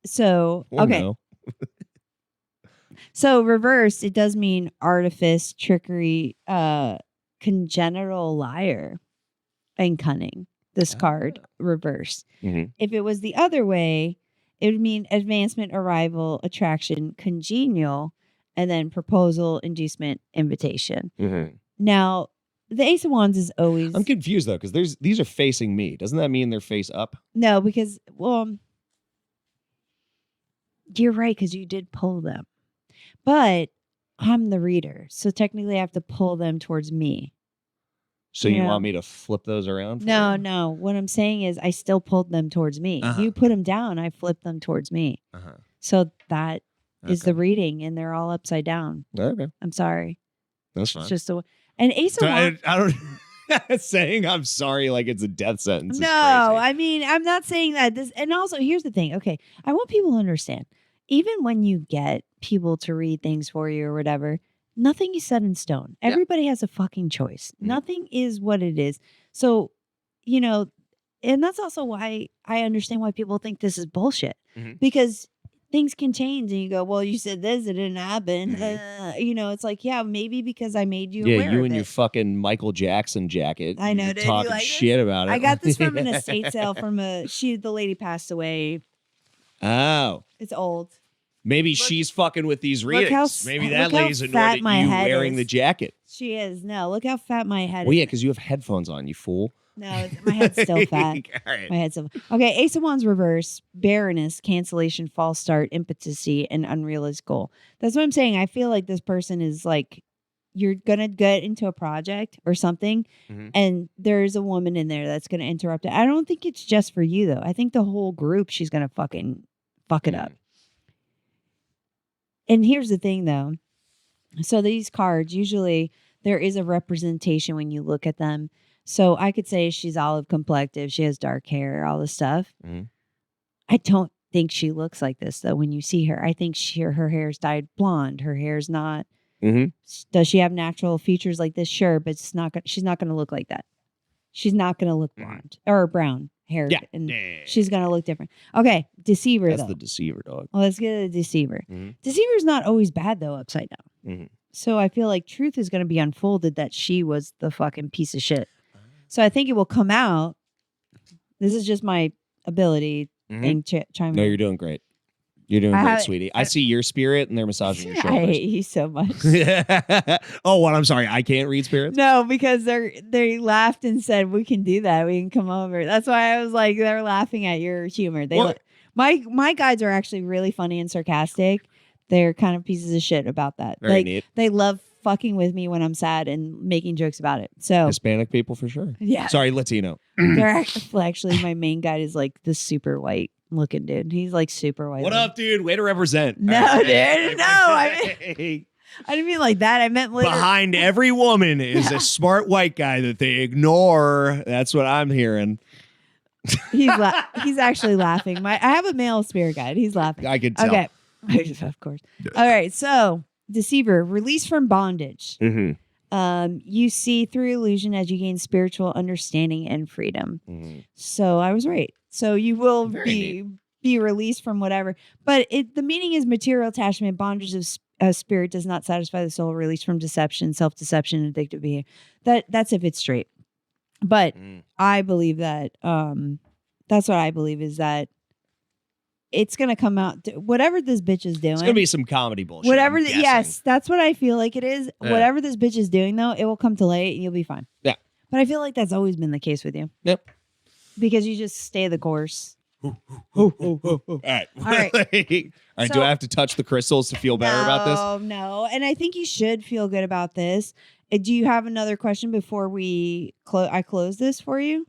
So Well, okay. no. So reversed, it does mean artifice, trickery, congenital liar, and cunning. This card reversed. If it was the other way, it would mean advancement, arrival, attraction, congenial, and then proposal, inducement, invitation. Now, the Ace of Wands is always I'm confused though because these are facing me. Doesn't that mean they're face up? no, because you're right because you did pull them, but I'm the reader, so technically I have to pull them towards me. So you Yeah. want me to flip those around? For No, you? no. What I'm saying is I still pulled them towards me. You put them down, I flipped them towards me. So that is the reading, and they're all upside down. Okay, I'm sorry. that's fine. It's just an Ace of So Wands. I don't. Saying I'm sorry like it's a death sentence. No, is crazy. I mean, I'm not saying that. And also, here's the thing. Okay, I want people to understand. even when you get people to read things for you or whatever, nothing is set in stone. Everybody has a fucking choice. Nothing is what it is. So, you know, and that's also why I understand why people think this is bullshit, because things can change and you go, well, you said this, it didn't happen. You know, it's like, yeah, maybe because I made you aware you of and it. your fucking Michael Jackson jacket. I know, You're dude. You talking like shit about it. I got this from an estate sale from the lady passed away. Oh. It's old. Maybe she's fucking with these readings. Maybe that lady's annoyed at you wearing the jacket. She is. No, look how fat my head is. Well, yeah, because you have headphones on, you fool. No, my head's still fat. All right. My head's still okay. Ace of Wands reverse, barrenness, cancellation, false start, impotency, and unrealized goal. That's what I'm saying. I feel like this person is like, you're gonna get into a project or something, and there's a woman in there that's gonna interrupt it. I don't think it's just for you though. I think the whole group, she's gonna fucking fuck it up. And here's the thing though. So these cards, usually there is a representation when you look at them. So I could say she's olive complected, she has dark hair, all this stuff. I don't think she looks like this though. When you see her, I think her hair's dyed blonde. Her hair's not. Does she have natural features like this? Sure, but she's not going to look like that. She's not going to look blonde or brown hair. Yeah. And she's going to look different. Okay, deceiver That's though. the deceiver, dog. Well, let's get a deceiver. Deceiver's not always bad though, upside down. So I feel like truth is going to be unfolded that she was the fucking piece of shit. So I think it will come out. This is just my ability. Chime No, in. you're doing great. You're doing great, sweetie. I see your spirit and they're massaging your shoulders. I hate you so much. Oh, what? I'm sorry. I can't read spirits? No, because they laughed and said, we can do that. We can come over. That's why I was like, they're laughing at your humor. My guides are actually really funny and sarcastic. They're kind of pieces of shit about that. Very neat. They love fucking with me when I'm sad and making jokes about it. So Hispanic people for sure. Yeah. Sorry, Latino. They're actually my main guide is like the super white looking dude. He's like super white. What up, dude? Way to represent. No, dude. No, I didn't mean like that. I meant literally. Behind every woman is a smart white guy that they ignore. That's what I'm hearing. He's actually laughing. I have a male spirit guide. He's laughing. I could tell. Okay. Of course. All right. So, deceiver, release from bondage. You see through illusion as you gain spiritual understanding and freedom. So I was right. So you will be released from whatever. But the meaning is material attachment, bondage of spirit does not satisfy the soul, release from deception, self-deception, and addictive behavior. That's if it's straight. But I believe that that's what I believe is that it's going to come out. Whatever this bitch is doing. It's going to be some comedy bullshit. Yes, that's what I feel like it is. Whatever this bitch is doing, though, it will come to light and you'll be fine. Yeah. But I feel like that's always been the case with you. Yep. Because you just stay the course. All right. All right. So- Do I have to touch the crystals to feel better about this? No. And I think you should feel good about this. Do you have another question before I close this for you?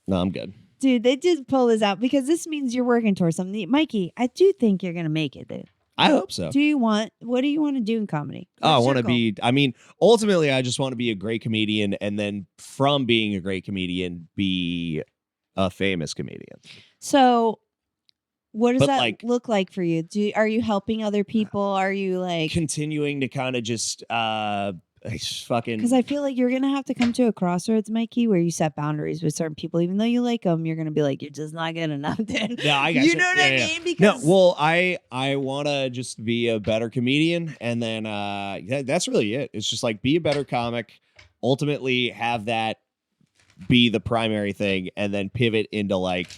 No, I'm good. Dude, they did pull this out because this means you're working towards something. Mikey, I do think you're going to make it, dude. I hope so. What do you want to do in comedy? I want to be, ultimately, I just want to be a great comedian. And then from being a great comedian, be a famous comedian. So what does that look like for you? Are you helping other people? Are you like continuing to kind of just fucking, because I feel like you're gonna have to come to a crossroads, Mikey, where you set boundaries with certain people. Even though you like them, you're gonna be like, you're just not good enough, dude. No, I got you know what I mean? Because I want to just be a better comedian, and then that's really it. It's just like be a better comic, ultimately have that be the primary thing, and then pivot into like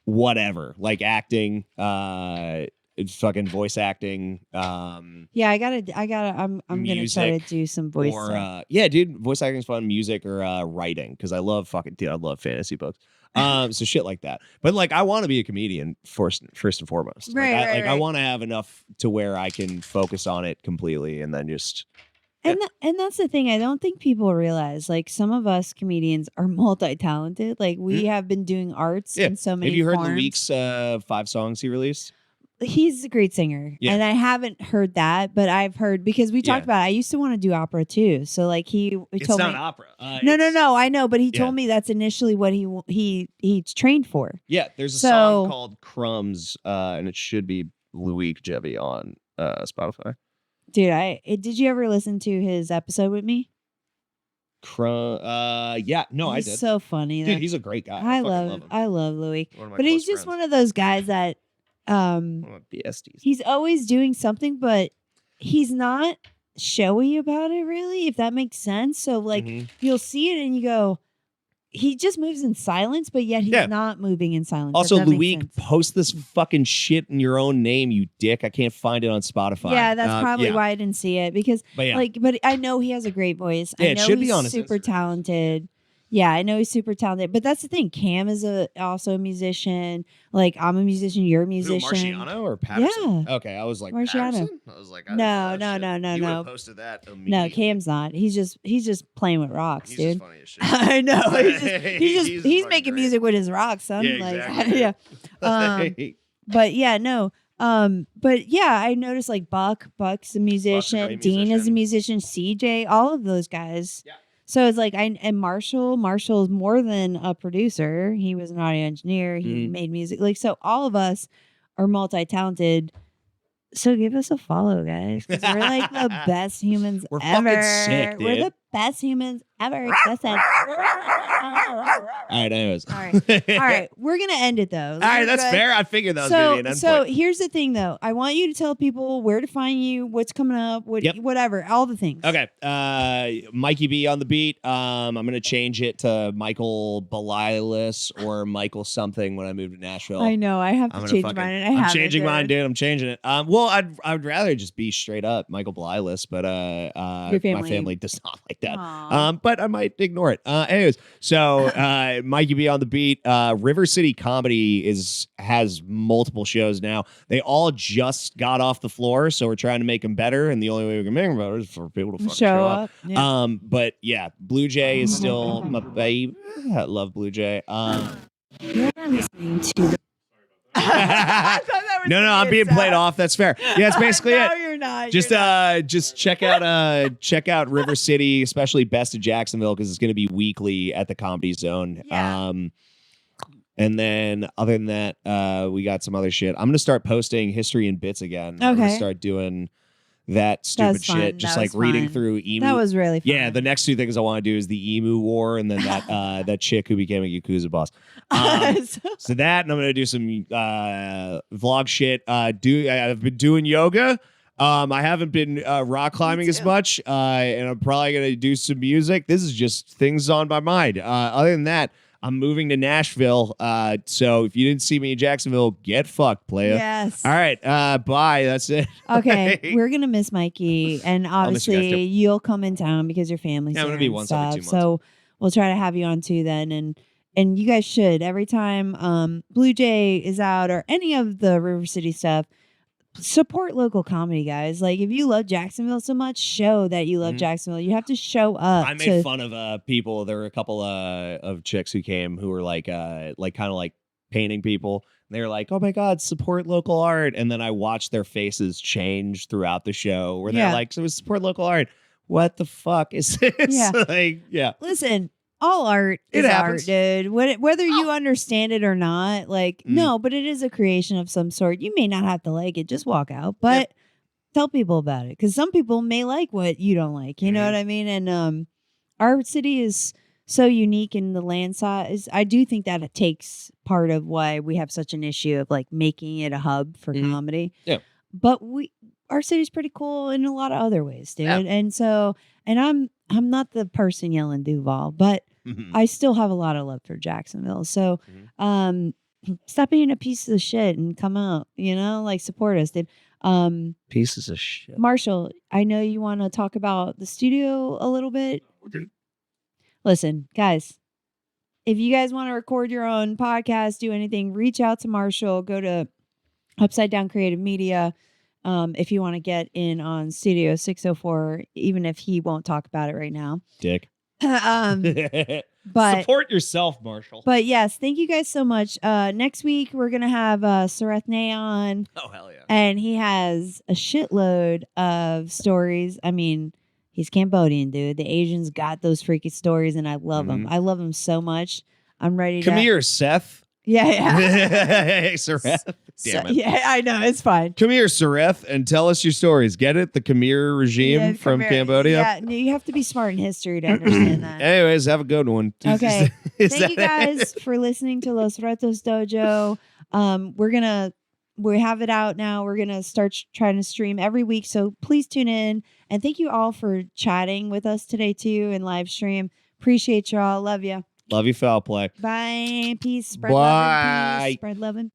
whatever, like acting, fucking voice acting. yeah, I gotta. I'm gonna try to do some voice. Or yeah, dude, voice acting is fun. Music or writing, because I love I love fantasy books. So shit like that. But like, I want to be a comedian first and foremost. Right. I want to have enough to where I can focus on it completely, and then just. And that's the thing. I don't think people realize. Like some of us comedians are multi-talented. Like we have been doing arts in so many. Have you heard forms. the Week's 5 songs he released? He's a great singer, and I haven't heard that, but I've heard because we talked about it. I used to want to do opera too. So like he told me, it's not opera. No, I know, but he told me that's initially what he trained for. Yeah, there's a song called Crumbs, and it should be Luik Jevy on Spotify. Dude, did you ever listen to his episode with me? Yeah, no, I He's did. so funny. Dude, he's a great guy. I love him. I love Louis. One of my But he's close just friends. one of those guys that One of my besties. he's always doing something, but he's not showy about it really, if that makes sense. So like you'll see it and you go, he just moves in silence, but yet he's not moving in silence. Also, if that makes Luik, sense. post this fucking shit in your own name, you dick. I can't find it on Spotify. Yeah, that's probably why I didn't see it because but I know he has a great voice. Yeah, I it know should he's be on his super Instagram. talented. Yeah, I know he's super talented. But that's the thing. Cam is also a musician. Like I'm a musician, you're a musician. Marciano or Patterson? Yeah. Okay, I was like, Marciano. Patterson? I was like, I No, didn't know that no, shit. no, You no. would've posted that No, immediately. Cam's not. He's just playing with rocks, He's dude. just funny as shit. I know. He's He's fucking making great. music with his rocks, son. Yeah, Like exactly. yeah. But yeah, no. But yeah, I noticed like Buck's a musician, great Dean is a musician. musician, CJ, all of those guys. Yeah. So it's like and Marshall is more than a producer. He was an audio engineer. He made music. Like so all of us are multi-talented. So give us a follow, guys. 'Cause we're like the best humans We're ever. fucking sick, We're dude. the best humans ever existed. All right, anyways. All right. We're gonna end it though. All right, that's fair. I figured that was going to be an So endpoint. here's the thing though. I want you to tell people where to find you, what's coming up, Yep. whatever, all the things. Okay, Mikey B on the beat. I'm gonna change it to Michael Belialis or Michael something when I move to Nashville. I know. I have I'm to gonna change fucking- mine, and I'm haven't, changing mine, dude. dude. I'm changing it. Well, I'd rather just be straight up Michael Belialis, but Your family. my family does not like that. Aw. But I might ignore it. Anyways, so Mikey B on the beat. River City Comedy has multiple shows now. They all just got off the floor, so we're trying to make them better. And the only way we can make them better is for people to fucking show up. Yeah. But yeah, Blue Jay is still my babe. I love Blue Jay. You're listening to the No, I'm being played off. That's fair. Yeah, that's basically no, it. you're not. Just check out River City, especially Best of Jacksonville, because it's going to be weekly at the Comedy Zone. Yeah. And then other than that, we got some other shit. I'm going to start posting history and bits again. I'm going to Okay. start doing that stupid was fun. shit, just That like was reading fun. through emu. That was really fun. Yeah, the next two things I want to do is the emu war and then that that chick who became a Yakuza boss. So that, and I'm gonna do some vlog shit. I've been doing yoga. I haven't been rock climbing as much, and I'm probably gonna do some music. This is just things on my mind. Other than that, I'm moving to Nashville. So if you didn't see me in Jacksonville, get fucked, playa. Yes. All right. Bye. That's it. Okay, we're gonna miss Mikey, and miss you guys too. obviously you'll come in town because your family's Yeah, I'm here gonna be and once every 2 stuff. months. So we'll try to have you on too then, and you guys should every time Blue Jay is out or any of the River City stuff. Support local comedy, guys. Like if you love Jacksonville so much, show that you love Jacksonville. You have to show up. I made fun of people. There were a couple of chicks who came who were like kind of like painting people. And they were like, "Oh my God, support local art!" And then I watched their faces change throughout the show, where they're Yeah. like, "So support local art." What the fuck is this? Yeah. Yeah. Listen, all art It is happens. art, dude. Whether you understand it or not, like, no, but it is a creation of some sort. You may not have to like it, just walk out, but tell people about it because some people may like what you don't like. You know what I mean? And our city is so unique in the land size. I do think that it takes part of why we have such an issue of like making it a hub for comedy. Yeah. But our city's pretty cool in a lot of other ways, dude. Yeah. And so, and I'm not the person yelling Duval, but I still have a lot of love for Jacksonville. So, stop being a piece of shit and come out, like support us, dude. Pieces of shit. Marshall, I know you want to talk about the studio a little bit. Listen, guys, if you guys want to record your own podcast, do anything, reach out to Marshall, go to Upside Down Creative Media. If you want to get in on Studio 604, even if he won't talk about it right now. Dick. But support yourself, Marshall. But yes, thank you guys so much. Next week we're gonna have Sarethne on, Oh hell yeah. and he has a shitload of stories. I mean, he's Cambodian, dude. The Asians got those freaky stories, and I love them. I love them so much. I'm ready to Come here, Seth. Yeah, yeah. Hey, Sareth. Damn it. Yeah, I know. It's fine. Come here, Sareth, and tell us your stories. Get it? The Khmer regime Yeah, from Khmer. Cambodia? Yeah, no, you have to be smart in history to understand that. Anyways, have a good one. Okay. Is Thank you guys for listening to Los Rotos Dojo. We have it out now. We're gonna start trying to stream every week. So please tune in. And thank you all for chatting with us today too in live stream. Appreciate y'all. Love you. Love you, foul play. Bye. Peace. Spread Bye. love and peace. Spread love and